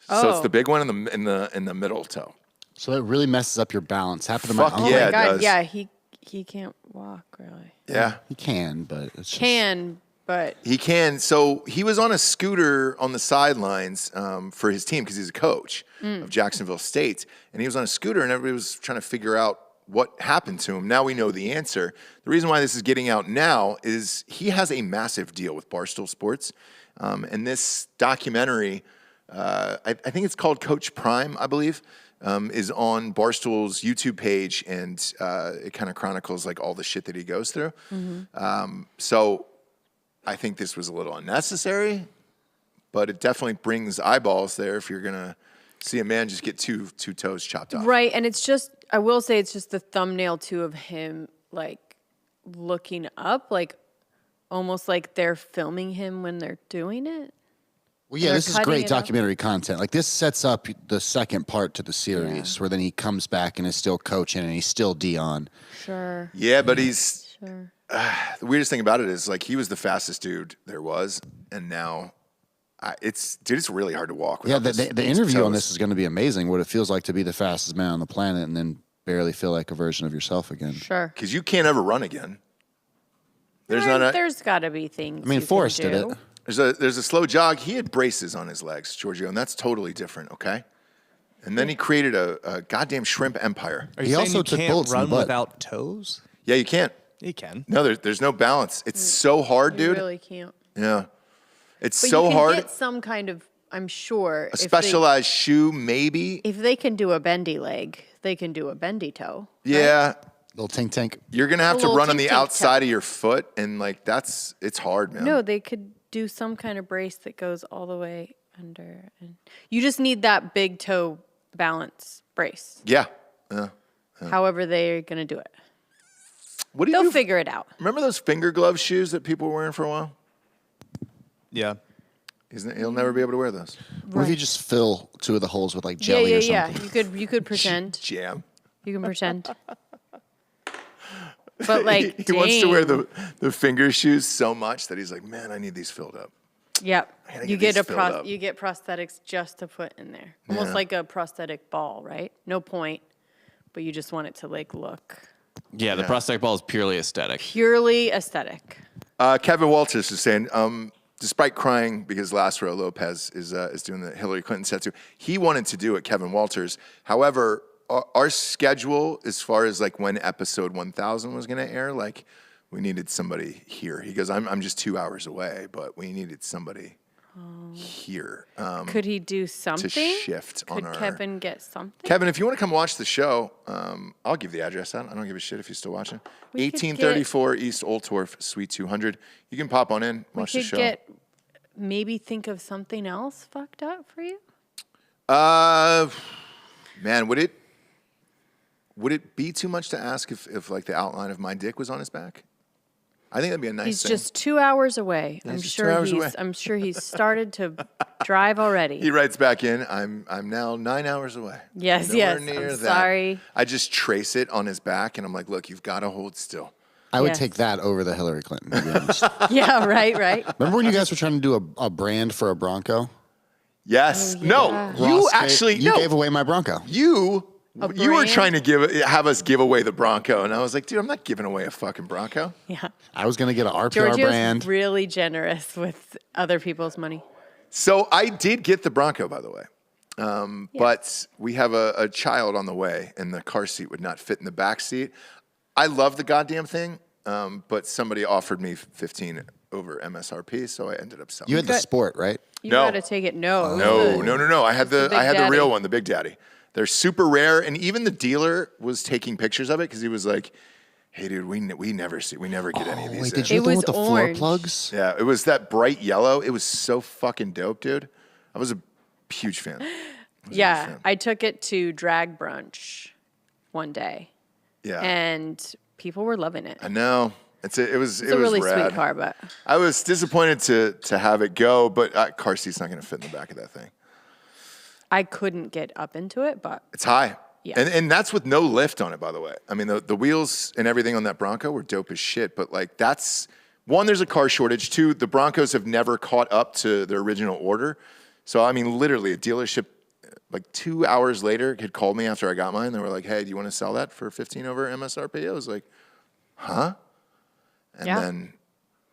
So it's Oh. the big one in the middle toe. So it really messes up your balance. Happened to my Fuck uncle. yeah. Oh my it God, does. yeah, he can't walk really. Yeah, He can, but it's just, Can, but he can. So he was on a scooter on the sidelines for his team because he's a coach of Jacksonville State, and he was on a scooter, and everybody was trying to figure out what happened to him. Now we know the answer. The reason why this is getting out now is he has a massive deal with Barstool Sports, and this documentary, I think it's called Coach Prime, I believe, is on Barstool's YouTube page, and it kind of chronicles like all the shit that he goes through. So I think this was a little unnecessary, but it definitely brings eyeballs there if you're gonna see a man just get two toes chopped off. right, and it's just I will say it's just the thumbnail too of him like looking up, like almost like they're filming him when they're doing it. well, yeah, They're this is cutting great it up. documentary content. Like this sets up the second part to the series where then he comes back and is still coaching and he's still Dion. Sure. Yeah, but he's Sure. the weirdest thing about it is like he was the fastest dude there was, and now it's really hard to walk. Yeah, without the those interview on toes. this is going to be amazing. What it feels like to be the fastest man on the planet and then barely feel like a version of yourself again. Sure. Because you can't ever run again. There's got to be things. I mean, Forrest did it. There's a slow jog. He had braces on his legs, Giorgio, and that's totally different, okay? And then he created a goddamn shrimp empire. Are you He saying also you took can't bullets in the run butt. without toes? Yeah, you can't. You can. No, there's no balance. It's so hard, You dude. really can't. Yeah. It's But so you can hard. get some kind of, I'm sure. A specialized shoe, maybe. If they can do a bendy leg, they can do a bendy toe. Yeah. Little tink tink. You're going to have to little run on the tink-tink outside toe. of your foot, and like it's hard, man. No, they could do some kind of brace that goes all the way under. And you just need that big toe balance brace. Yeah. However they're going to do it. What do you They'll do? figure it out. Remember those finger glove shoes that people were wearing for a while? Yeah. He'll never be able to wear those. What if you just fill two of the holes with like Yeah, jelly or yeah, something? yeah. You could pretend. Jam. You can pretend. But like, He wants to wear dang. the finger shoes so much that he's like, man, I need these filled up. Yep. gotta You get get these filled up. you get prosthetics just to put in there. Almost like a prosthetic ball, right? No point, but you just want it to like look Yeah, the prosthetic ball is purely aesthetic. purely aesthetic. Kevin Walters is saying, despite crying because Lázaro Lopez is doing the Hillary Clinton tattoo, he wanted to do it, Kevin Walters. However, our schedule, as far as like when episode 1000 was going to air, like we needed somebody here. He goes, I'm just 2 hours away, but we needed somebody here. Could he do something? shift on Could our- Kevin get something? Kevin, if you want to come watch the show, I'll give the address out. I don't give a shit if you're still watching. We could 1834 East Old Torf, Suite 200. You can pop on in, watch the Could show. maybe think of something else fucked up for you. Man, would it be too much to ask if like the outline of my dick was on his back? I think that'd be a nice He's thing. just 2 hours away. he's just 2 hours away. I'm sure he's started to drive already. He writes back in, I'm now 9 hours away. Yes, Nowhere yes. near I'm that. sorry. I just trace it on his back, and I'm like, look, you've got to hold still. I would Yes. take that over the Hillary Clinton, to be honest. Yeah, right. Remember when you guys were trying to do a brand for a Bronco? Yes. Oh, yeah. No, you Ross actually, you no. gave away my Bronco. You were brand? trying to have us give away the Bronco, and I was like, dude, I'm not giving away a fucking Bronco. Yeah. I was going to get an RPR Giorgio's brand. really generous with other people's money. So I did get the Bronco, by the way. But we have a child on the way, and the car seat would not fit in the back seat. I love the goddamn thing, but somebody offered me 15 over MSRP, so I ended up selling. You had the Sport, right? You No. got to take it. No. No. I had the Big real Daddy. one, the Big Daddy. They're super rare, and even the dealer was taking pictures of it because he was like, "Hey, dude, we never get any of these." Wait, in." did you It have the one was with the floor orange. plugs? Yeah, it was that bright yellow. It was so fucking dope, dude. I was a huge fan. Yeah. I took it to drag brunch one day, Yeah, and people were loving it. I know. It was It's a really rad. sweet car, but I was disappointed to have it go, but car seat's not going to fit in the back of that thing. I couldn't get up into it. But It's high. Yeah. And that's with no lift on it, by the way. I mean, the wheels and everything on that Bronco were dope as shit, but like that's, one, there's a car shortage. Two, the Broncos have never caught up to their original order. So, I mean, literally a dealership, like 2 hours later, had called me after I got mine. They were like, hey, do you want to sell that for 15 over MSRP? I was like, huh? And Yeah. then,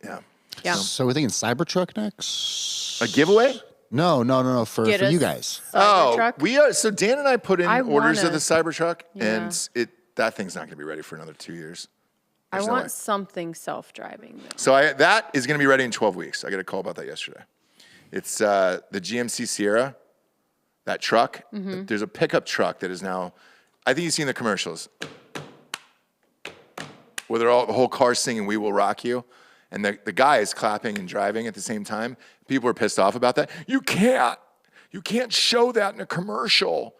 yeah. yeah. So we're thinking Cybertruck next? A giveaway? No, for Get you us guys. Cybertruck. we are. So Dan and I put in I orders of wanna- the Cybertruck, Yeah. and that thing's not going to be ready for another 2 years. I There's no way. want something self-driving though. So that is going to be ready in 12 weeks. I got a call about that yesterday. It's the GMC Sierra, that truck. Mm-hmm. There's a pickup truck that is now, I think you've seen the commercials, where the whole car singing "We Will Rock You," and the guy is clapping and driving at the same time. People are pissed off about that. You can't show that in a commercial.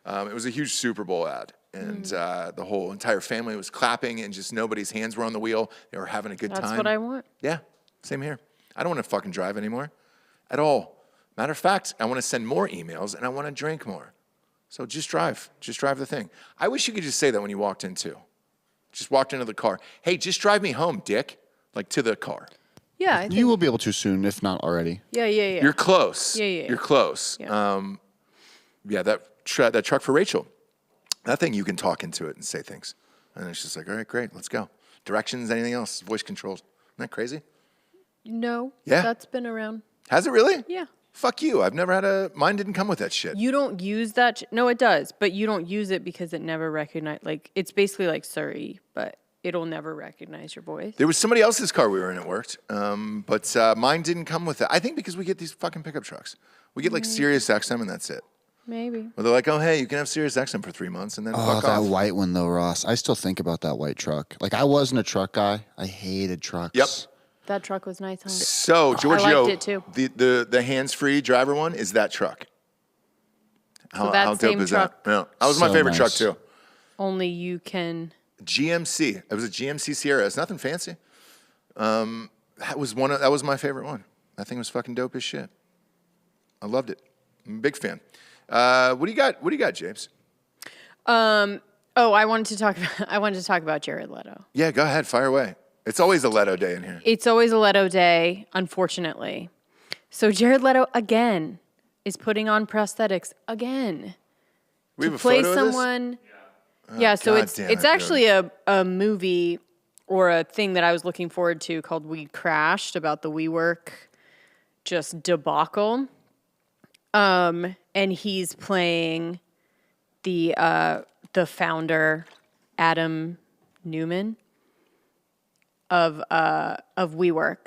It was a huge Super Bowl ad, and the whole entire family was clapping, and just nobody's hands were on the wheel. They were having a good time. That's what I want. Yeah, same here. I don't want to fucking drive anymore at all. Matter of fact, I want to send more emails and I want to drink more. So just drive. Just drive the thing. I wish you could just say that when you walked in too. Just walked into the car. Hey, just drive me home, dick. Like to the car. Yeah. I think, You will be able to soon, if not already. yeah. You're close. Yeah. You're close. Yeah. That truck for Rachel. That thing, you can talk into it and say things. And it's just like, all right, great, let's go. Directions, anything else, voice controlled. that crazy? No. Yeah. That's been around. Has it really? Yeah. Fuck you. I've never had mine didn't come with that shit. You don't use that. No, it does. But you don't use it because it never recognize. Like, it's basically like Surrey, but it'll never recognize your voice. There was somebody else's car we were in, it worked. But mine didn't come with it. I think because we get these fucking pickup trucks. We get like Sirius XM and that's it. Maybe. Well, they're like, oh, hey, you can have Sirius XM for 3 months and then Oh, fuck that off. white one though, Ross. I still think about that white truck. Like I wasn't a truck guy. I hated trucks. Yep. That truck was nice, huh? So, Giorgio, liked it too. the hands-free driver one is that truck. that same truck. that? Yeah. That was my So favorite truck nice. too. Only you can. GMC. It was a GMC Sierra. It's nothing fancy. That was my favorite one. That thing was fucking dope as shit. I loved it. I'm a big fan. What do you got, James? Oh, I wanted to talk about Jared Leto. Yeah, go ahead. Fire away. It's always a Leto day in here. It's always a Leto day, unfortunately. So Jared Leto again is putting on prosthetics again We have to a play photo of this? someone. Yeah, so God it's damn it, actually a movie or a thing that I was looking forward to called We Crashed, about the WeWork just debacle. And he's playing the founder, Adam Newman of WeWork.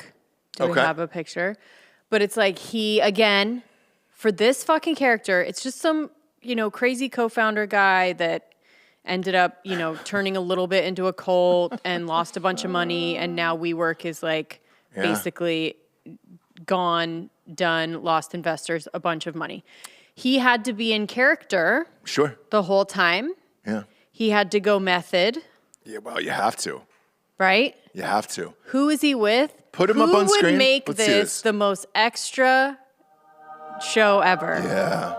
Do we Okay. have a picture? But it's like he, again, for this fucking character, it's just some, crazy co-founder guy that ended up, turning a little bit into a cult and lost a bunch of money. And now WeWork is like basically gone, done, lost investors a bunch of money. He had to be in character Sure. the whole time. Yeah. He had to go method, Yeah, well, you have to. right? You have to. Who is he with? Put him up on Who screen. would make Let's see this this. the most extra show ever? Yeah.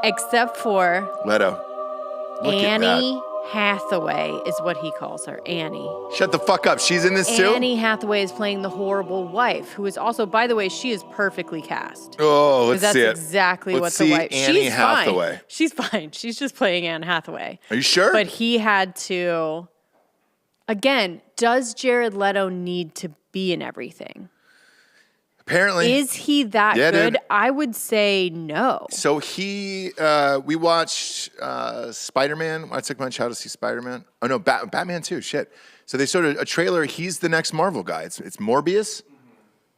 Except for Leto. Look at that. Annie Hathaway is what he calls her. Annie. Shut the fuck up. She's in this too? Annie Hathaway is playing the horrible wife, who is also, by the way, she is perfectly cast. Oh, let's 'Cause that's see it. exactly Let's what see the wife. Annie She's Hathaway. fine. She's fine. She's just playing Anne Hathaway. Are you sure? But he had to. Again, does Jared Leto need to be in everything? Apparently. Is he that Yeah, good? dude. I would say no. So we watched Spider-Man. I took my child to see Spider-Man. Oh no, Batman too. Shit. So they showed a trailer. He's the next Marvel guy. It's Morbius,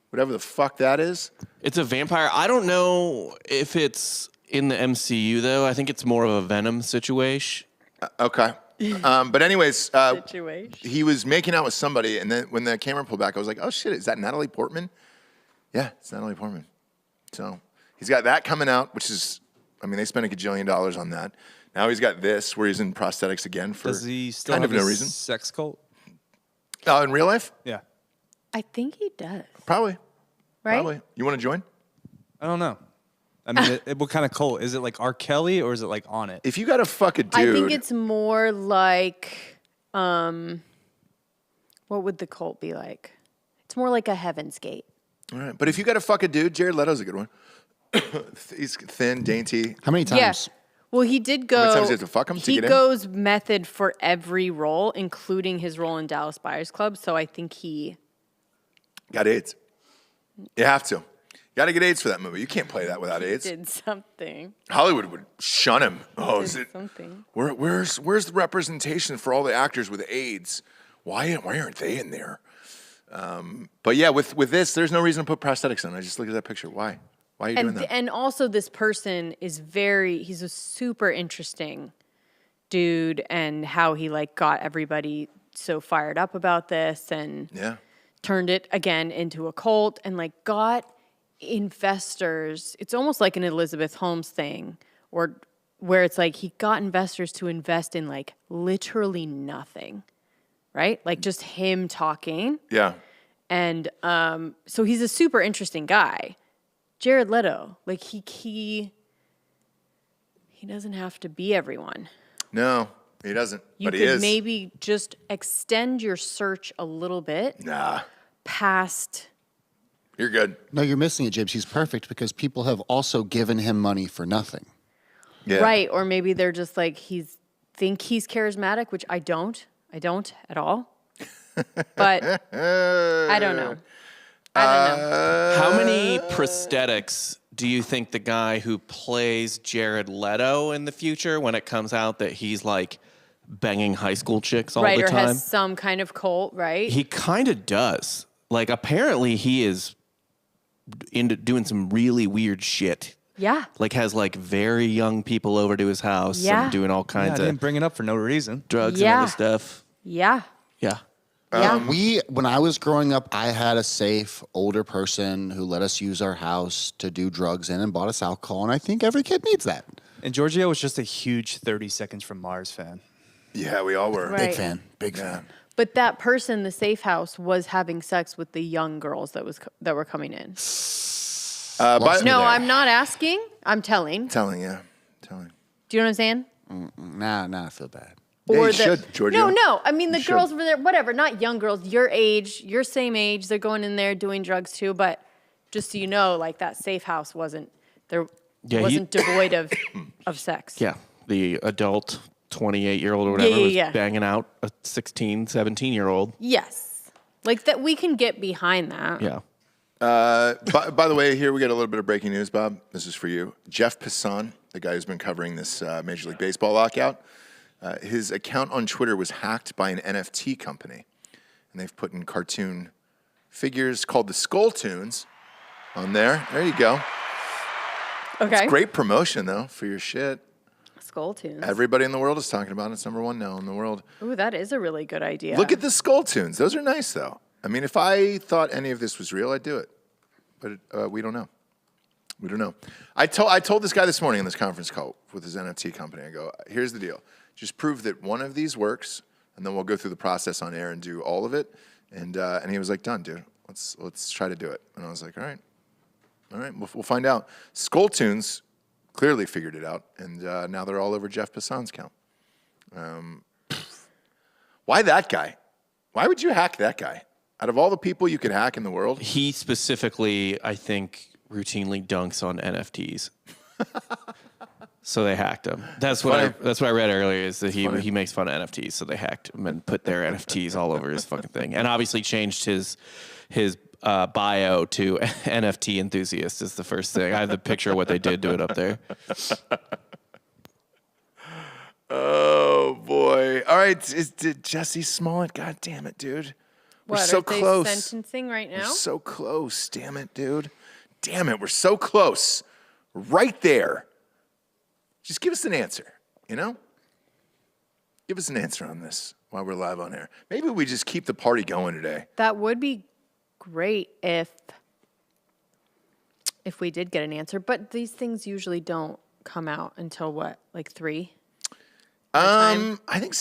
whatever the fuck that is. It's a vampire. I don't know if it's in the MCU though. I think it's more of a Venom situation. Okay. But anyways, Situation. he was making out with somebody, and then when the camera pulled back, I was like, oh shit, is that Natalie Portman? Yeah, it's Natalie Portman. So he's got that coming out, which is, I mean, they spent $1 gajillion on that. Now he's got this, where he's in prosthetics again for Does he still kind have of no his reason. sex cult? In real life? Yeah. I think he does. Probably. Right? Probably. You want to join? I don't know. I mean, what kind of cult? Is it like R. Kelly or is it like On It? If you got to fuck a dude. I think it's more like, what would the cult be like? It's more like a Heaven's Gate. All right. But if you got to fuck a dude, Jared Leto's a good one. He's thin, dainty. How many times? Yes. Well, he did go. How many times do you have to fuck him to He get in? goes method for every role, including his role in Dallas Buyers Club. So I think he. Got AIDS. You have to. Got to get AIDS for that movie. You can't play that without AIDS. Did something. Hollywood would shun him. Oh, is Did it? something. Where's the representation for all the actors with AIDS? Why aren't they in there? But yeah, with this, there's no reason to put prosthetics on. I just look at that picture. Why? Why are you doing that? And also, this person is he's a super interesting dude, and how he like got everybody so fired up about this and Yeah. turned it again into a cult and like got investors. It's almost like an Elizabeth Holmes thing, or where it's like he got investors to invest in like literally nothing, right? Like just him talking. Yeah. And so he's a super interesting guy. Jared Leto, like he doesn't have to be everyone. No, he doesn't. You but he could is. maybe just extend your search a little bit Nah, past. you're good. No, you're missing it, Jibs. He's perfect because people have also given him money for nothing. Yeah. Right, or maybe they're just like he's charismatic, which I don't at all. But I don't know. How many prosthetics do you think the guy who plays Jared Leto in the future, when it comes out that he's like banging high school chicks all the Or time? has some kind of cult, right? He kind of does. Like, apparently he is into doing some really weird shit. Yeah. Like, has like very young people over to his house Yeah. and doing all I kinds of didn't bring it up for no reason. drugs Yeah. and other stuff. Yeah. Yeah. Yeah. When I was growing up, I had a safe older person who let us use our house to do drugs in and bought us alcohol, and I think every kid needs that. And Giorgio was just a huge 30 Seconds from Mars fan. Yeah, we all were. Right. Big fan. But that person, the safe house, was having sex with the young girls that were coming in. No, I'm not asking. I'm telling. Telling. Do you know what I'm saying? Nah, I feel bad. Yeah, you should, Giorgio. No. I mean, the You girls should. were there, whatever, not young girls, your age, your same age. They're going in there doing drugs too. But just so you know, like that safe house wasn't devoid of sex. Yeah. The adult 28-year-old or whatever was yeah. banging out a 16, 17-year-old. Yes. Like that, we can get behind that. Yeah. By the way, here we get a little bit of breaking news, Bob. This is for you. Jeff Passan, the guy who's been covering this Major League Baseball lockout, his account on Twitter was hacked by an NFT company. And they've put in cartoon figures called the Skull Tunes on there. There you go. Okay. Great promotion, though, for your shit. Skull Tunes. Everybody in the world is talking about it. It's number one now in the world. Ooh, that is a really good idea. Look at the Skull Tunes. Those are nice, though. I mean, if I thought any of this was real, I'd do it. But we don't know. We don't know. I told this guy this morning in this conference call with his NFT company, I go, here's the deal. Just prove that one of these works, and then we'll go through the process on air and do all of it. And he was like, done, dude. Let's try to do it. And I was like, all right, we'll find out. Skull Tunes clearly figured it out, and now they're all over Jeff Passan's account. Why that guy? Why would you hack that guy? Out of all the people you could hack in the world? He specifically, I think, routinely dunks on NFTs. So they hacked him. That's what I read earlier, is that he makes fun of NFTs, so they hacked him and put their NFTs all over his fucking thing. And obviously changed his bio to NFT enthusiast is the first thing. I have the picture of what they did to it up there. Oh, boy. All right, Jussie Smollett. God damn it, dude. We're What, so are they close. sentencing right now? We're so close. Damn it, dude. Damn it, we're so close. Right there. Just give us an answer, you know? Give us an answer on this while we're live on air. Maybe we just keep the party going today. That would be great if we did get an answer, but these things usually don't come out until what, like 3? I think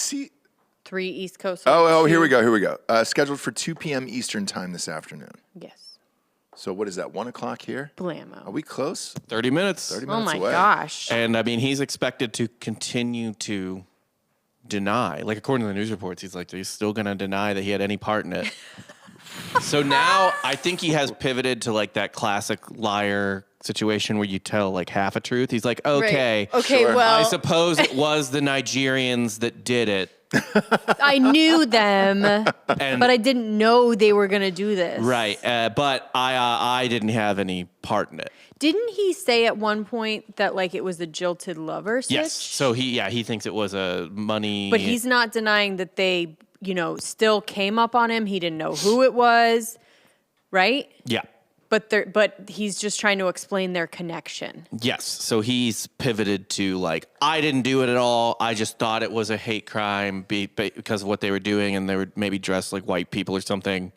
3 East Coast. Oh, here 2? we go. Scheduled for 2 p.m. Eastern time this afternoon. Yes. So what is that, 1 o'clock here? Blammo. Are we close? 30 minutes. 30 Oh minutes my away. gosh. And I mean, he's expected to continue to deny. Like, according to the news reports, he's still going to deny that he had any part in it. So now I think he has pivoted to like that classic liar situation where you tell like half a truth. He's like, okay, Right. Okay, sure. Well- I suppose it was the Nigerians that did it. I knew them, but I didn't know they were going to do this. Right. But I didn't have any part in it. Didn't he say at one point that like it was a jilted lover stitch? Yes. So he thinks it was a money. But he's not denying that they, still came up on him. He didn't know who it was, right? Yeah. But he's just trying to explain their connection. Yes. So he's pivoted to like, I didn't do it at all. I just thought it was a hate crime because of what they were doing, and they were maybe dressed like white people or something.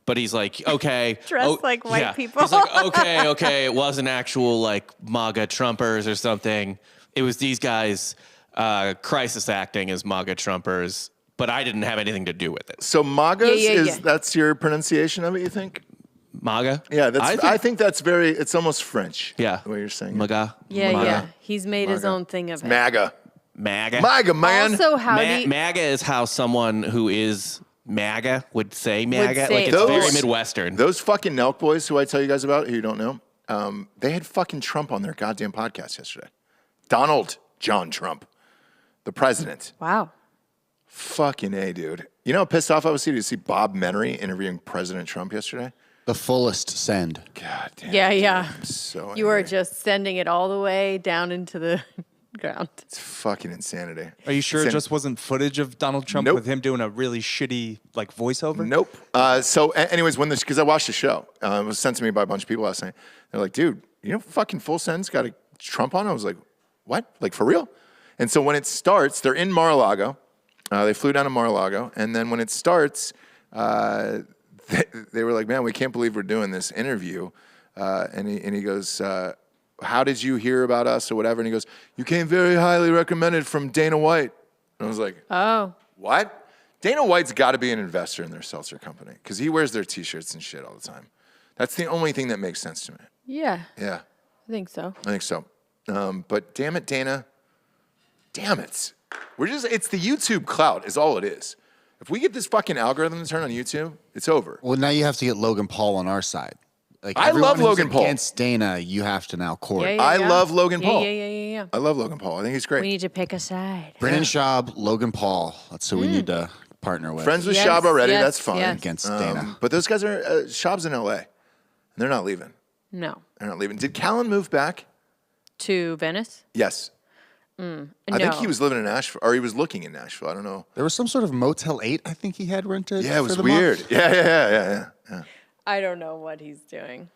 But he's like, okay. Dressed like white people. He's like, okay. It wasn't actual like MAGA Trumpers or something. It was these guys crisis acting as MAGA Trumpers, but I didn't have anything to do with it. So MAGAs Yeah. that's your pronunciation of it, you think? MAGA? Yeah, I think that's it's almost French. Yeah. The way you're saying it. MAGA? Yeah, MAGA. yeah. He's made his own thing of it. MAGA. MAGA? MAGA, man. Also, how do you... MAGA is how someone who is MAGA would say MAGA. say Like, it. it's very Those- Midwestern. Those fucking Nelk boys who I tell you guys about, who you don't know, they had fucking Trump on their goddamn podcast yesterday. Donald John Trump, the president. Wow. Fucking A, dude. You know how pissed off I was to see Bob Menery interviewing President Trump yesterday? The fullest send. God damn. Yeah, dude, yeah. I'm so You are angry. just sending it all the way down into the ground. It's fucking insanity. Are you sure it It's just wasn't footage of Donald Trump Nope. with him doing a really shitty like voiceover? Nope. Anyways, because I watched the show, it was sent to me by a bunch of people last night. They're like, dude, you know, fucking Full Send's got a Trump on. I was like, what? Like for real? And so when it starts, they're in Mar-a-Lago. They flew down to Mar-a-Lago, and then when it starts, they were like, man, we can't believe we're doing this interview. And he goes, how did you hear about us or whatever? And he goes, you came very highly recommended from Dana White. And I was like, Oh. what? Dana White's got to be an investor in their seltzer company because he wears their T-shirts and shit all the time. That's the only thing that makes sense to me. Yeah, Yeah, I think so. I think so. But damn it, Dana. Damn it. It's the YouTube clout is all it is. If we get this fucking algorithm to turn on YouTube, it's over. Well, now you have to get Logan Paul on our side. Like I everyone love who's Logan Paul. Against Dana, you have to now court. Yeah, yeah, I yeah. love Logan Yeah, Paul. Yeah. I love Logan Paul. I think he's great. We need to pick a side. Brennan Schaub, Logan Paul. That's who we need to partner with. Friends with Yes, Schaub already. yes, That's fine. yes. Against Dana. But those guys are Schaub's in LA. And they're not leaving. No. They're not leaving. Did Callan move back? To Venice? Yes. I think he was living in Nashville, or he was looking in Nashville. I don't know. There was some sort of Motel 8 I think he had rented. Yeah, it was for the weird. month. Yeah. I don't know what he's doing.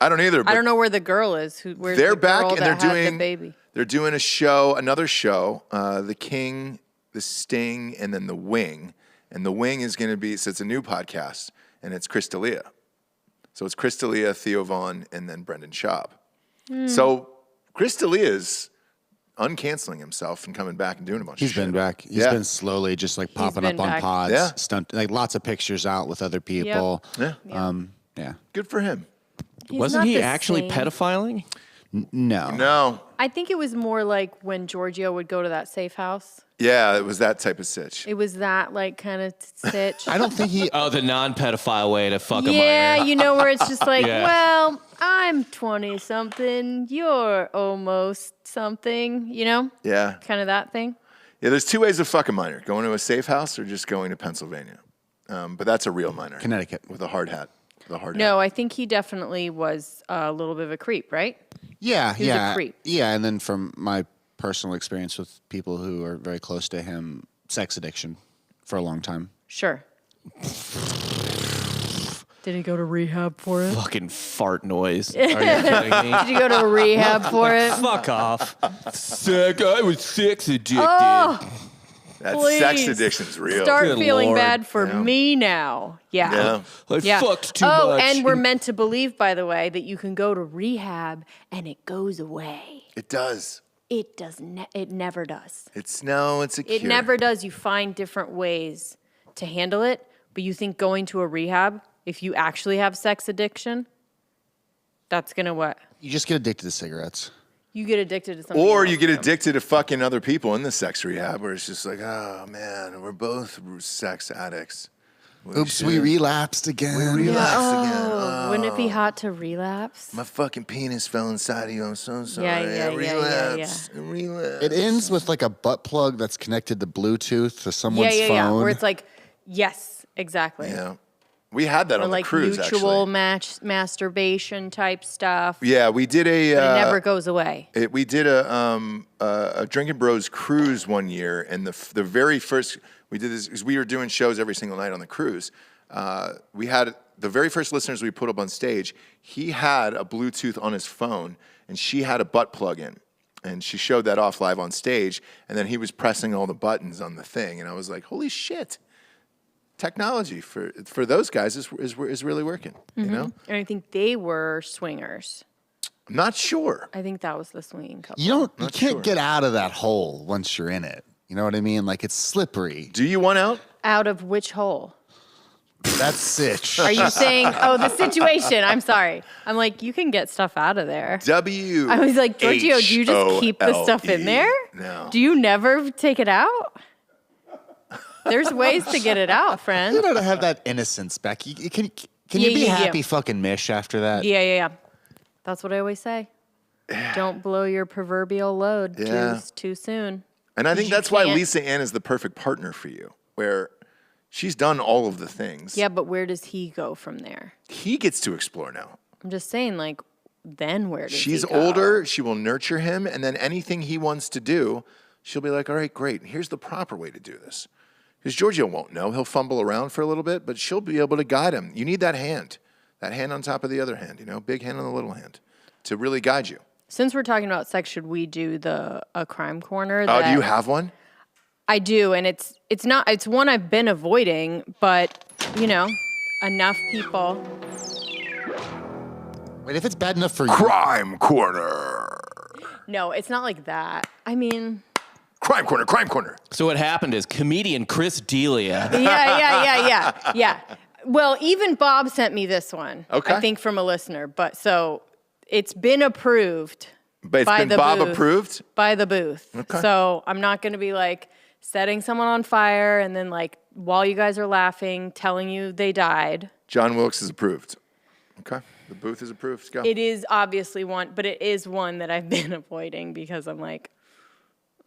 I don't either. But I don't know where the girl is. Where's they're the back girl and that they're had doing the baby? They're doing a show, another show, The King, The Sting, and then The Wing. And The Wing is going to be, so it's a new podcast, and it's Chris D'Elia. So it's Chris D'Elia, Theo Vaughn, and then Brendan Schaub. So Chris D'Elia is uncanceling himself and coming back and doing a bunch of He's shit. been back. He's Yeah. been slowly just like popping been up on back. pods. Yeah. Stunt, like lots of pictures out with other people. Yeah. Yeah. Good for him. He's Wasn't not he the actually same. pedophiling? No. No. I think it was more like when Giorgio would go to that safe house. Yeah, it was that type of sitch. It was that like kind of sitch. I don't think he. Oh, the non-pedophile way to fuck a Yeah, minor. you know, where it's just like, Yeah. well, I'm 20 something, you're almost something, you know? Yeah. Kind of that thing. Yeah, there's two ways to fuck a minor. Going to a safe house or just going to Pennsylvania. But that's a real minor. Connecticut. With a hard hat. The hard hat. No, I think he definitely was a little bit of a creep, right? Yeah, He was a yeah, creep. yeah. And then from my personal experience with people who are very close to him, sex addiction for a long time. Sure. Did he go to rehab for it? Fucking fart noise. Are you kidding me? Did you go to rehab for it? Fuck off. Sick. I was sex addicted. Oh, That please. sex addiction's real. start Good feeling Lord. bad for me now. Yeah. I Yeah. fucked too oh, much. and we're meant to believe, by the way, that you can go to rehab and it goes away. It does. It does. It never does. It's a cure. It never does. You find different ways to handle it, but you think going to a rehab, if you actually have sex addiction, that's gonna what? You just get addicted to cigarettes. You get addicted to something. Or else. you get addicted to fucking other people in the sex rehab where it's just like, oh man, we're both sex addicts. Oops, we relapsed again. We relapsed again. Oh, wouldn't it be hot to relapse? My fucking penis fell inside of you. I'm so sorry. Yeah. Relapse. It ends with like a butt plug that's connected to Bluetooth to someone's Yeah. phone. Where it's like, yes, exactly. Yeah. We had that Or on like the cruise, mutual actually. masturbation type stuff. Yeah, we did a. But it never goes away. We did a Drinkin' Bros cruise one year, and the very first we did this because we were doing shows every single night on the cruise. We had the very first listeners we put up on stage. He had a Bluetooth on his phone, and she had a butt plug in, and she showed that off live on stage. And then he was pressing all the buttons on the thing, and I was like, "Holy shit!" Technology for those guys is really working. You know, And I think they were swingers. I'm not sure. I think that was the swinging couple. you Not can't sure. get out of that hole once you're in it. You know what I mean? Like it's slippery. Do you want out? Out of which hole? That's sitch. Are you saying, oh, the situation? I'm sorry. I'm like, you can get stuff out of there. W. I was like, Giorgio, do you just keep the stuff in there? No. Do you never take it out? There's ways to get it out, You friend. don't have that innocence back. Can Yeah, you be yeah. happy fucking mish after that? Yeah. That's what I always say. Don't blow your proverbial load Yeah. too soon. And I think You that's why can't- Lisa Ann is the perfect partner for you, where She's done all of the things. Yeah, but where does he go from there? He gets to explore now. I'm just saying, like, then where does She's he go? older. She will nurture him. And then anything he wants to do, she'll be like, all right, great. Here's the proper way to do this. Because Giorgio won't know. He'll fumble around for a little bit, but she'll be able to guide him. You need that hand on top of the other hand, big hand on the little hand to really guide you. Since we're talking about sex, should we do a crime corner? Oh, do you have one? I do, and it's one I've been avoiding, but enough people. Wait, if it's bad enough for you. Crime Corner. No, it's not like that. I mean, Crime Corner. So what happened is comedian Chris D'Elia. yeah. Well, even Bob sent me this one. Okay. I think from a listener, but so it's been approved. But it's by been the Bob booth, approved? by the booth. Okay. So I'm not going to be like setting someone on fire and then like while you guys are laughing, telling you they died. John Wilkes is approved. Okay. The booth is approved. Go. It is obviously one, but it is one that I've been avoiding because I'm like,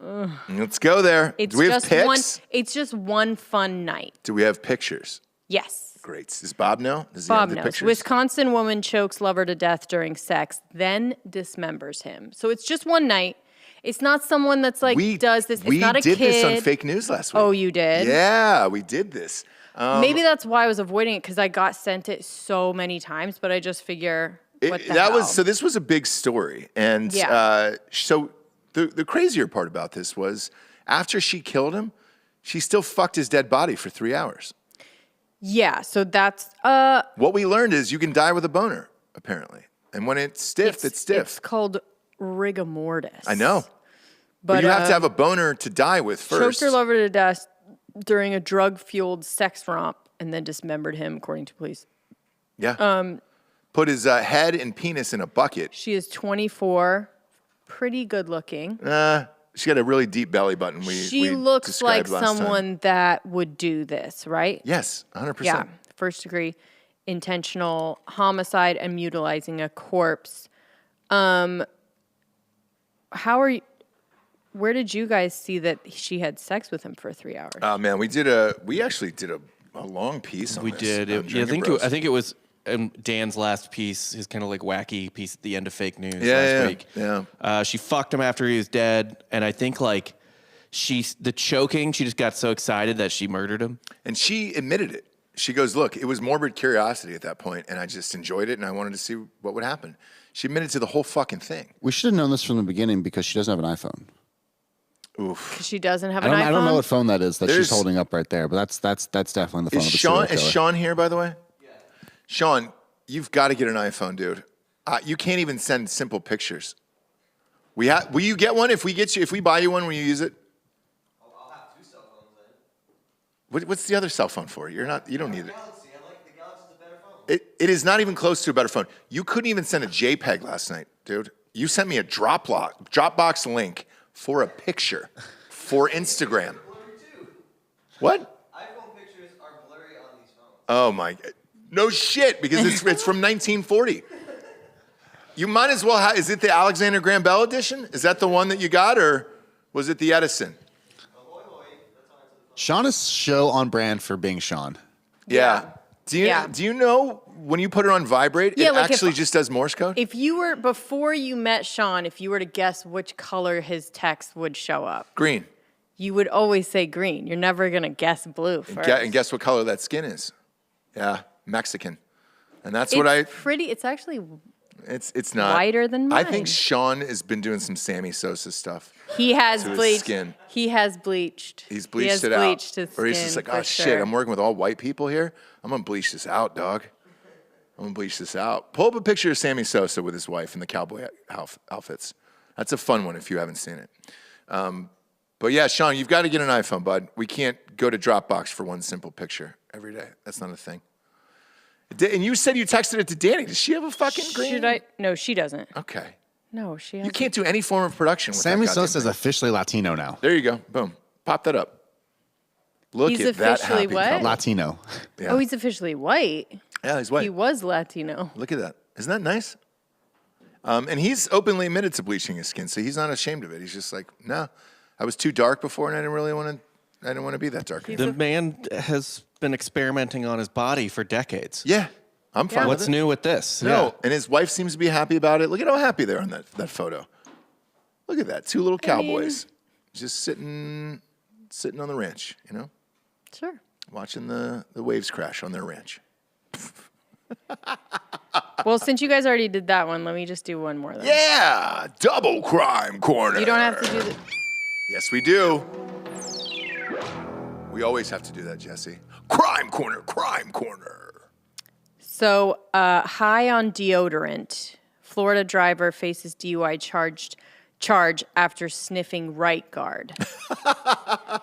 ugh. Let's go there. It's Do we have just pics? It's just one fun night. Do we have pictures? Yes. Great. Does Bob know? Does he Bob have the knows. pictures? Wisconsin woman chokes lover to death during sex, then dismembers him. So it's just one night. It's not someone that's like does this. It's not a kid. We did this on fake news last week. Oh, you did? Yeah, we did this. Maybe that's why I was avoiding it because I got sent it so many times. But I just figure what the hell? So this was a big story, and so the crazier part about this was after she killed him, she still fucked his dead body for 3 hours. Yeah, so that's What we learned is you can die with a boner, apparently. And when it's stiff, it's stiff. It's called rigor mortis. I know. But you have to have a boner to die with first. Choked her lover to death during a drug-fueled sex romp and then dismembered him, according to police. Yeah. Put his head and penis in a bucket. She is 24, pretty good looking. She got a really deep belly button. She we looks like described last someone time. that would do this, right? Yes, 100%. Yeah, first degree intentional homicide and mutilating a corpse. Where did you guys see that she had sex with him for 3 hours? Oh man, we actually did a long piece on We this. did. on I Drinkin' Bros. think it was Dan's last piece, his kind of like wacky piece at the end of fake news last Yeah, week. yeah. She fucked him after he was dead, and I think like the choking, she just got so excited that she murdered him. And she admitted it. She goes, look, it was morbid curiosity at that point, and I just enjoyed it, and I wanted to see what would happen. She admitted to the whole fucking thing. We should have known this from the beginning because she doesn't have an iPhone. Oof. She doesn't have an iPhone? I don't know what phone that is that There's- she's holding up right there, but that's definitely the phone of a Is serial killer. Sean here, by the way? Yeah. Sean, you've got to get an iPhone, dude. You can't even send simple pictures. Will you get one if we buy you one? Will you use it? I'll have 2 cell phones then. What's the other cell phone for? You don't need it. Galaxy. I like the Galaxy's a better phone. It is not even close to a better phone. You couldn't even send a JPEG last night, dude. You sent me a Dropbox link for a picture for Instagram. Blurry too. What? iPhone pictures are blurry on these phones. Oh my, no shit, because it's from 1940. You might as well have, is it the Alexander Graham Bell edition? Is that the one that you got, or was it the Edison? Sean is so on brand for being Sean. Yeah. Do you know when you put it on vibrate, Yeah, it like actually just does Morse code? If you were, before you met Sean, if you were to guess which color his text would show up, Green. you would always say green. You're never going to guess blue first. And guess what color that skin is? Yeah, Mexican. And that's what It's actually it's not. whiter than I mine. think Sean has been doing some Sammy Sosa stuff. he has to his bleached. skin. He has bleached. He's bleached he has it out. bleached his Or he's skin just like, for oh shit, sure. I'm working with all white people here. I'm gonna bleach this out, dog. I'm gonna bleach this out. Pull up a picture of Sammy Sosa with his wife in the cowboy outfits. That's a fun one if you haven't seen it. But yeah, Sean, you've got to get an iPhone, bud. We can't go to Dropbox for one simple picture every day. That's not a thing. And you said you texted it to Danny. Does she have a fucking green? Should I? No, she doesn't. Okay. No, she. You can't do any form of production with Sammy that goddamn Sosa is thing. officially Latino now. There you go. Boom. Pop that up. Look He's at that officially happy what? couple. Latino. Yeah. Oh, he's officially white. Yeah, he's white. He was Latino. Look at that. Isn't that nice? And he's openly admitted to bleaching his skin, so he's not ashamed of it. He's just like, no, I was too dark before, and I didn't want to be that dark. The man has been experimenting on his body for decades. Yeah, I'm fine. What's with it. new with this? No, and his wife seems to be happy about it. Look at how happy they are on that photo. Look at that, 2 little cowboys just sitting on the ranch, you know, Sure. watching the waves crash on their ranch. Well, since you guys already did that one, let me just do one more then. Yeah, double crime corner. You don't have to do the. Yes, we do. We always have to do that, Jesse. Crime corner, crime corner. So, high on deodorant, Florida driver faces DUI charge after sniffing right guard.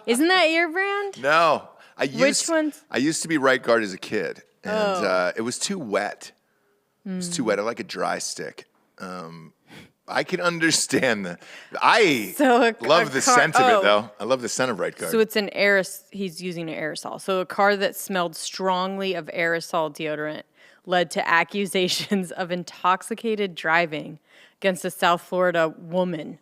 Isn't that your brand? No, Which ones? I used to be right guard as a kid, and it was too wet. It was too wet. I like a dry stick. I can understand I love the scent of it, though. I love the scent of right guard. So it's he's using an aerosol. So a car that smelled strongly of aerosol deodorant led to accusations of intoxicated driving against a South Florida woman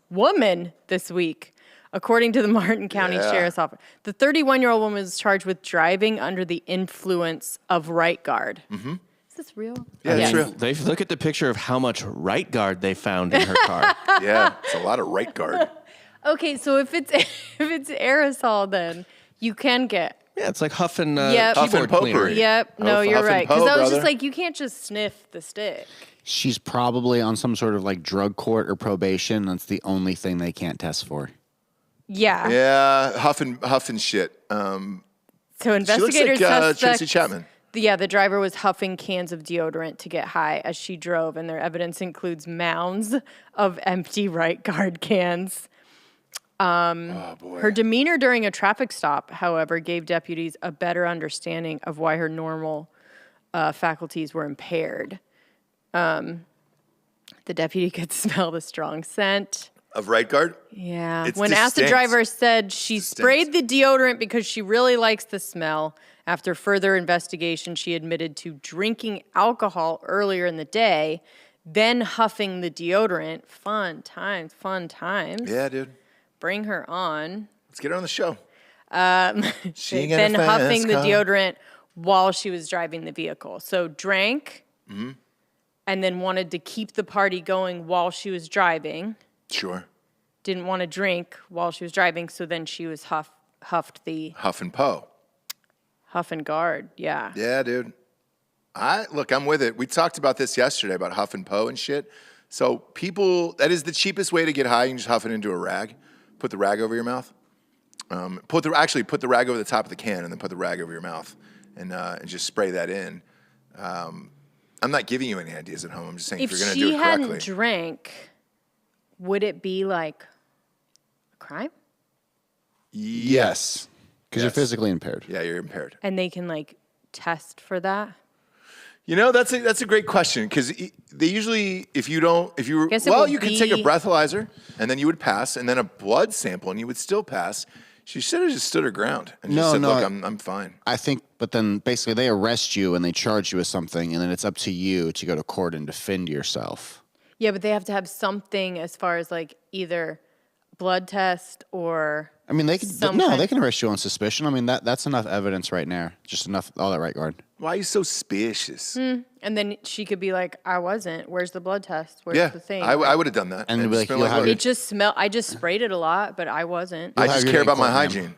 this week, according to the Martin County Sheriff's Office. The 31-year-old woman was charged with driving under the influence of right guard. Mm-hmm. Is this real? Yeah, it's real. They look at the picture of how much right guard they found in her car. Yeah, it's a lot of right guard. Okay, so if it's aerosol, then you can get. Yeah, it's like huffing Yep. keyboard Huff and cleaner. potpourri. Yep. No, you're Huff and right. Because Poe, I was brother. just like, you can't just sniff the stick. She's probably on some sort of like drug court or probation. That's the only thing they can't test for. Yeah. Yeah, huff and shit. So She looks investigators like suspect. Tracy Chapman. The driver was huffing cans of deodorant to get high as she drove, and their evidence includes mounds of empty right guard cans. Oh, boy. Her demeanor during a traffic stop, however, gave deputies a better understanding of why her normal faculties were impaired. The deputy could smell the strong scent. Of right guard? Yeah. It's When asked, the distinct. driver said she sprayed the deodorant because she really likes the smell. After further investigation, she admitted to drinking alcohol earlier in the day, then huffing the deodorant. Fun times, fun times. Yeah, dude. Bring her on. Let's get her on the show. She ain't got a Then fast huffing the car. deodorant while she was driving the vehicle. So drank Mm-hmm. and then wanted to keep the party going while she was driving. Sure. Didn't want to drink while she was driving, so then she was huffed the Huff and Poe. huff and guard. Yeah. Yeah, dude. Look, I'm with it. We talked about this yesterday about Huff and Poe and shit. So that is the cheapest way to get high. You can just huff it into a rag. Put the rag over your mouth. Put the rag over the top of the can and then put the rag over your mouth and just spray that in. I'm not giving you any ideas at home. I'm just saying if you're going to do it correctly. If she hadn't drank, would it be like a crime? Yes. Because you're physically impaired. Yeah, you're impaired. And they can like test for that? You know, that's a great question because they usually, you can take a breathalyzer and then you would pass, and then a blood sample and you would still pass. She should have just stood her ground and just said, "Look, I'm fine." I think, but then basically they arrest you and they charge you with something, and then it's up to you to go to court and defend yourself. Yeah, but they have to have something as far as like either blood test or. I mean, they can arrest you on suspicion. I mean, that's enough evidence right now. Just enough, all that right guard. Why are you so suspicious? And then she could be like, I wasn't. Where's the blood test? Where's the thing? I would have done that. And they'd be like, just been you'll have look, It just smelled. I just sprayed it a lot, but I wasn't. I You'll just have care your day about my in court, hygiene. ma'am.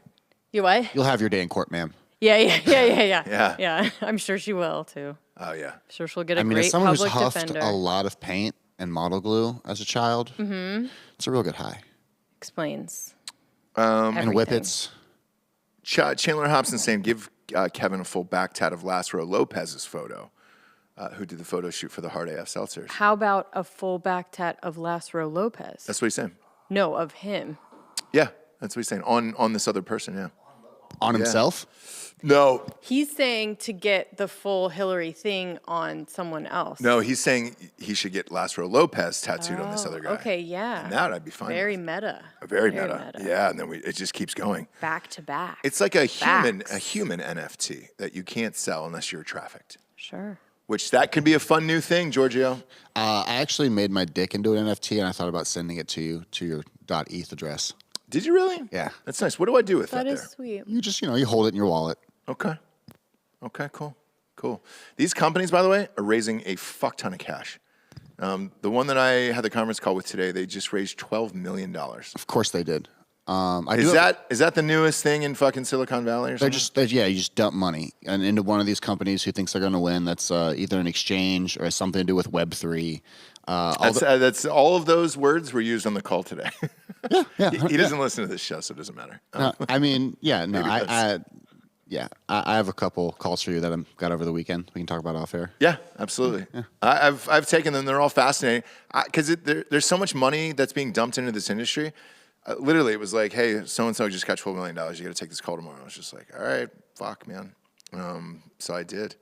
You what? You'll have your day in court, ma'am. Yeah. Yeah. Yeah, I'm sure she will too. Oh yeah. I'm sure she'll get a I mean, great as someone who's public huffed defender. a lot of paint and model glue as a child, it's a real good high. Explains. And everything. whippets. Chandler Hobson saying, give Kevin a full back tat of Lázaro Lopez's photo, who did the photo shoot for the HardAF Seltzers. How about a full back tat of Lázaro Lopez? That's what he's saying. No, of him. Yeah, that's what he's saying. On this other person, yeah. On himself? No, He's saying to get the full Hillary thing on someone else. no, he's saying he should get Lázaro Lopez tattooed on this other guy. Okay, yeah. And that I'd be fine Very with. meta. Very meta. Yeah, and then it just keeps going. Back to back. It's like a human Facts. NFT that you can't sell unless you're trafficked. Sure. Which that could be a fun new thing, Giorgio. I actually made my dick into an NFT, and I thought about sending it to you to your .eth address. Did you really? Yeah. That's nice. What do I do with That that is there? sweet. You just, you hold it in your wallet. Okay. Okay, cool. These companies, by the way, are raising a fuck ton of cash. The one that I had the conference call with today, they just raised $12 million. Of course they did. Is that the newest thing in fucking Silicon Valley or something? You just dump money and into one of these companies who thinks they're going to win. That's either an exchange or has something to do with Web3. That's all of those words were used on the call today. Yeah. He doesn't listen to this show, so it doesn't matter. I have a couple calls for you that I got over the weekend. We can talk about off air. Yeah, absolutely. Yeah. I've taken them. They're all fascinating because there's so much money that's being dumped into this industry. Literally, it was like, hey, so-and-so just got $12 million. You got to take this call tomorrow. I was just like, all right, fuck, man. So I did.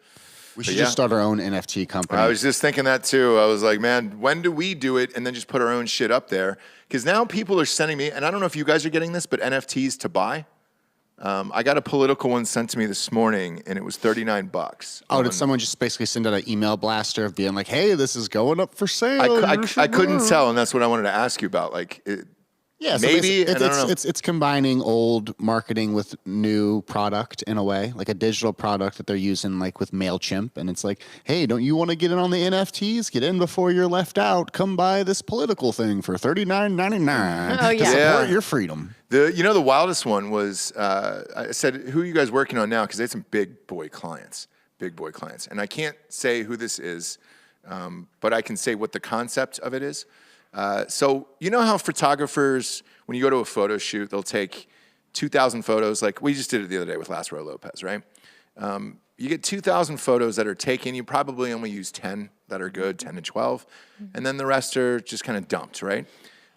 We should just start our own NFT company. I was just thinking that too. I was like, man, when do we do it and then just put our own shit up there? Because now people are sending me, and I don't know if you guys are getting this, but NFTs to buy. I got a political one sent to me this morning, and it was $39. Oh, did someone just basically send out an email blaster of being like, hey, this is going up for sale? I couldn't tell, and that's what I wanted to ask you about. Like, yeah, so maybe it's combining old marketing with new product in a way, like a digital product that they're using like with MailChimp, and it's like, hey, don't you want to get in on the NFTs? Get in before you're left out. Come buy this political thing for $39.99 Oh, to yeah. support your freedom. The wildest one was I said, who are you guys working on now? Because they had some big boy clients, and I can't say who this is, but I can say what the concept of it is. So you know how photographers, when you go to a photo shoot, they'll take 2,000 photos. Like we just did it the other day with Lázaro Lopez, right? You get 2,000 photos that are taken. You probably only use 10 that are good, 10 to 12. And then the rest are just kind of dumped, right?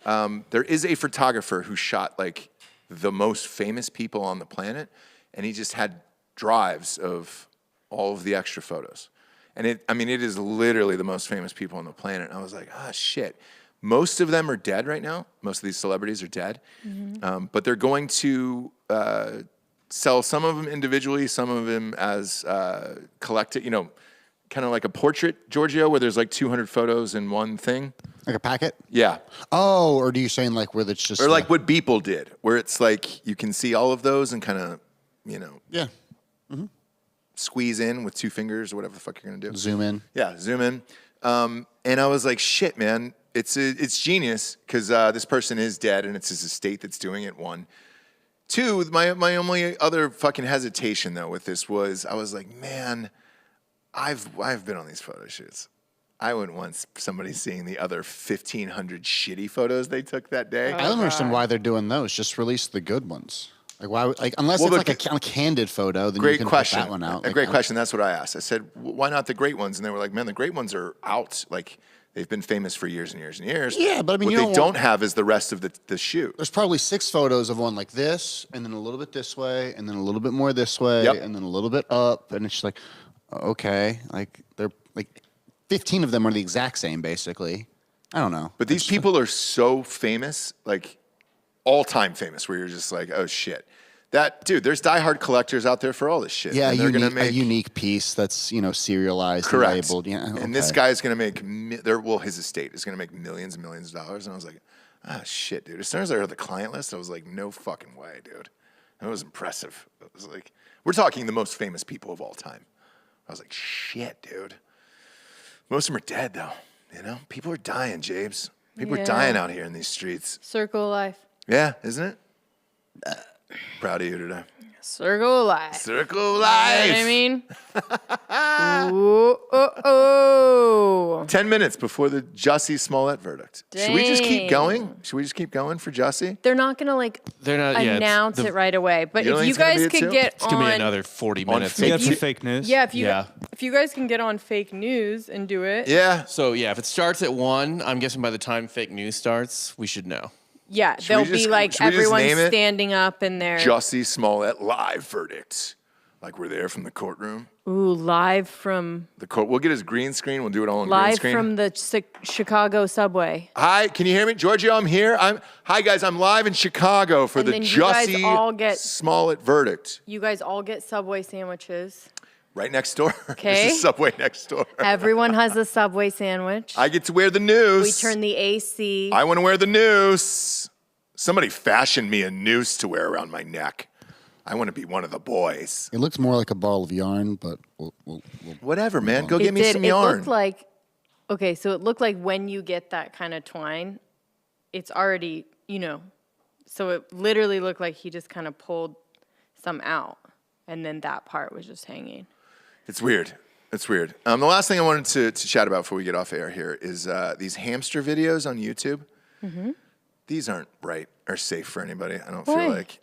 There is a photographer who shot like the most famous people on the planet. And he just had drives of all of the extra photos. And it is literally the most famous people on the planet. And I was like, shit. Most of them are dead right now. Most of these celebrities are dead. Mm-hmm. But they're going to sell some of them individually, some of them as collected, kind of like a portrait, Giorgio, where there's like 200 photos in one thing. Like a packet? Yeah. Oh, or do you saying like where it's just... Or like what Beeple did, where it's like you can see all of those and kind of, Yeah. Mm-hmm. Squeeze in with 2 fingers or whatever the fuck you're going to do. Zoom in. Yeah, zoom in. And I was like, shit, man. It's genius because this person is dead and it's his estate that's doing it, 1. 2, my only other fucking hesitation though with this was I was like, man, I've been on these photo shoots. I wouldn't want somebody seeing the other 1,500 shitty photos they took that day. I don't understand why they're doing those. Just release the good ones. Like why? Like unless it's like a candid photo, then you can put that one out. A great question. That's what I asked. I said, why not the great ones? And they were like, man, the great ones are out. Like they've been famous for years and years and years. Yeah, but I mean, what they don't have is the rest of the shoot. There's probably 6 photos of one like this, and then a little bit this way, and then a little bit more this way, and then a little bit up, and it's just like, okay, like they're like 15 of them are the exact same, basically. I don't know. But these people are so famous, like all-time famous, where you're just like, oh shit. There's diehard collectors out there for all this shit. Yeah, a unique piece that's serialized and labeled. Yeah, and this guy is going to make his estate is going to make millions and millions of dollars. And I was like, shit, dude. As soon as I heard the client list, I was like, no fucking way, dude. That was impressive. It was like, we're talking the most famous people of all time. I was like, shit, dude. Most of them are dead though. People are dying, Jabes. People are dying out here in these streets. Circle of life. Yeah, isn't it? Proud of you today. Circle of life. Circle of life. You know what I mean? Ooh. 10 minutes before the Jussie Smollett verdict. Dang. Should we just keep going? Should we just keep going for Jussie? They're not going to announce it right away. But if you guys could get it's going to be another 40 minutes. You got some fake news. Yeah, if you guys can get on fake news and do it. Yeah. So if it starts at 1, I'm guessing by the time fake news starts, we should know. Yeah, they'll be like everyone standing up in there. Jussie Smollett live verdict. Like we're there from the courtroom. Ooh, live from the court. We'll get his green screen. We'll do it all on green screen. Live from the Chicago subway. Hi, can you hear me? Giorgio, I'm here. Hi guys, I'm live in Chicago for the Jussie Smollett verdict. You guys all get Subway sandwiches. Right next door. Okay. There's a Subway next door. Everyone has a Subway sandwich. I get to wear the noose. We turn the AC. I want to wear the noose. Somebody fashioned me a noose to wear around my neck. I want to be one of the boys. It looks more like a ball of yarn, but we'll Whatever, man. Go It get me did. some It yarn. looked like, okay, so it looked like when you get that kind of twine, it's already, so it literally looked like he just kind of pulled some out, and then that part was just hanging. It's weird. It's weird. The last thing I wanted to chat about before we get off air here is these hamster videos on YouTube. Mm-hmm. These aren't right or safe for anybody, I don't Why? feel like.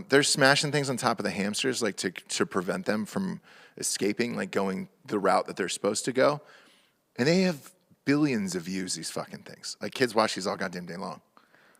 They're smashing things on top of the hamsters like to prevent them from escaping, like going the route that they're supposed to go. And they have billions of views, these fucking things. Like kids watch these all goddamn day long.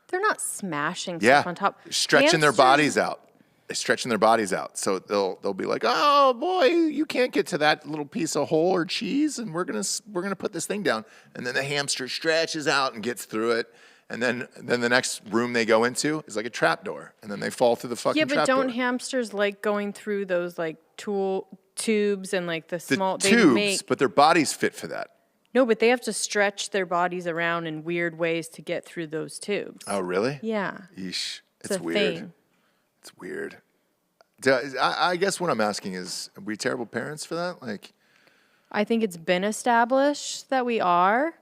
They're not smashing Yeah. stuff on top. Stretching their Hamsters- bodies out. They're stretching their bodies out. So they'll be like, "Oh boy, you can't get to that little piece of whole or cheese, and we're gonna put this thing down." And then the hamster stretches out and gets through it. And then the next room they go into is like a trap door, and then they fall through the fucking Yeah, but trap don't door. hamsters like going through those like tubes and like the The small tubes, but their bodies fit for that. No, but they have to stretch their bodies around in weird ways to get through those tubes. Oh, really? Yeah. Yeesh. It's It's a weird. thing. It's weird. I guess what I'm asking is, are we terrible parents for that? Like, I think it's been established that we are.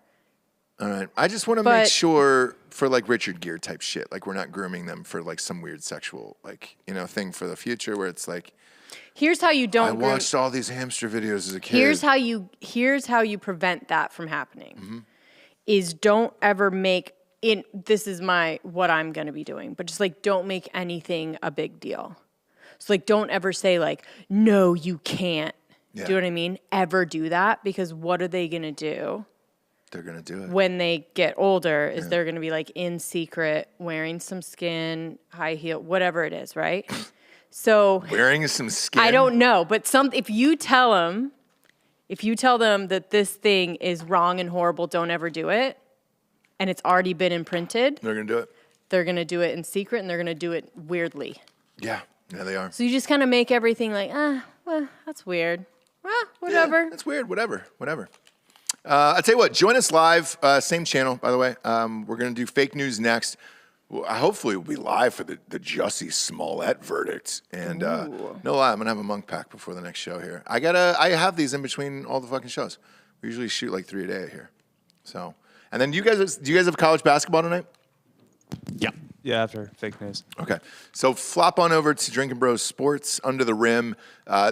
all right. I just want to make But- sure for like Richard Gere type shit, like we're not grooming them for like some weird sexual, like, thing for the future where it's like, Here's how you I don't groom- watched all these hamster videos as a kid. Here's how you prevent that from happening. Mm-hmm. Is don't ever make this is what I'm going to be doing, but just like don't make anything a big deal. So like don't ever say like no you can't. Yeah. Do you know what I mean? Ever do that, because what are they going to do They're going to do it. when they get older? Is they're going to be like in secret wearing some skin, high heel, whatever it is, right? So Wearing some skin. I don't know, but if you tell them that this thing is wrong and horrible, don't ever do it, and it's already been imprinted, They're going to do it. they're going to do it in secret, and they're going to do it weirdly. Yeah. Yeah, they are. So you just kind of make everything like, well, that's weird. Whatever. Yeah, that's weird. Whatever. I'll tell you what, join us live, same channel, by the way. We're going to do fake news next. Well, hopefully we'll be live for the Jussie Smollett verdict. And no lie, I'm going to have a monk pack before the next show here. I have these in between all the fucking shows. We usually shoot like 3 a day here. So, and then do you guys have college basketball tonight? Yeah. Yeah, after fake news. Okay. So flop on over to Drinkin' Bros Sports Under the Rim.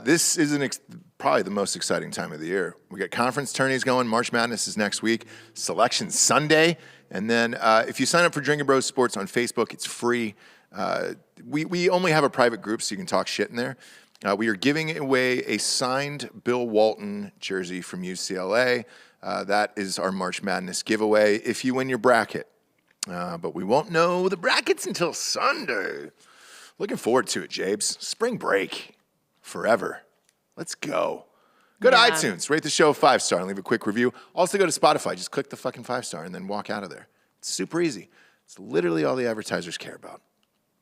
This is probably the most exciting time of the year. We got conference tourneys going. March Madness is next week. Selection Sunday. And then if you sign up for Drinkin' Bros Sports on Facebook, it's free. We only have a private group, so you can talk shit in there. We are giving away a signed Bill Walton jersey from UCLA. That is our March Madness giveaway if you win your bracket. But we won't know the brackets until Sunday. Looking forward to it, Jabes. Spring break. Forever. Let's go. Go to Yeah. iTunes, rate the show 5-star, and leave a quick review. Also go to Spotify. Just click the fucking 5-star and then walk out of there. It's super easy. It's literally all the advertisers care about.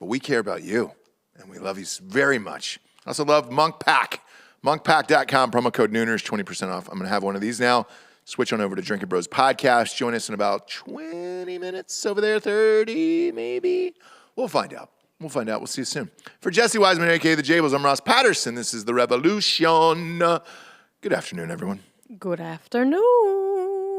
But we care about you, and we love you very much. I also love Monk Pack. Monkpack.com, promo code Nooners, 20% off. I'm going to have one of these now. Switch on over to Drinkin' Bros Podcast. Join us in about 20 minutes over there, 30 maybe. We'll find out. We'll see you soon. For Jesse Wiseman, a.k.a. The Jables, I'm Ross Patterson. This is The Revolution. Good afternoon, everyone. Good afternoon.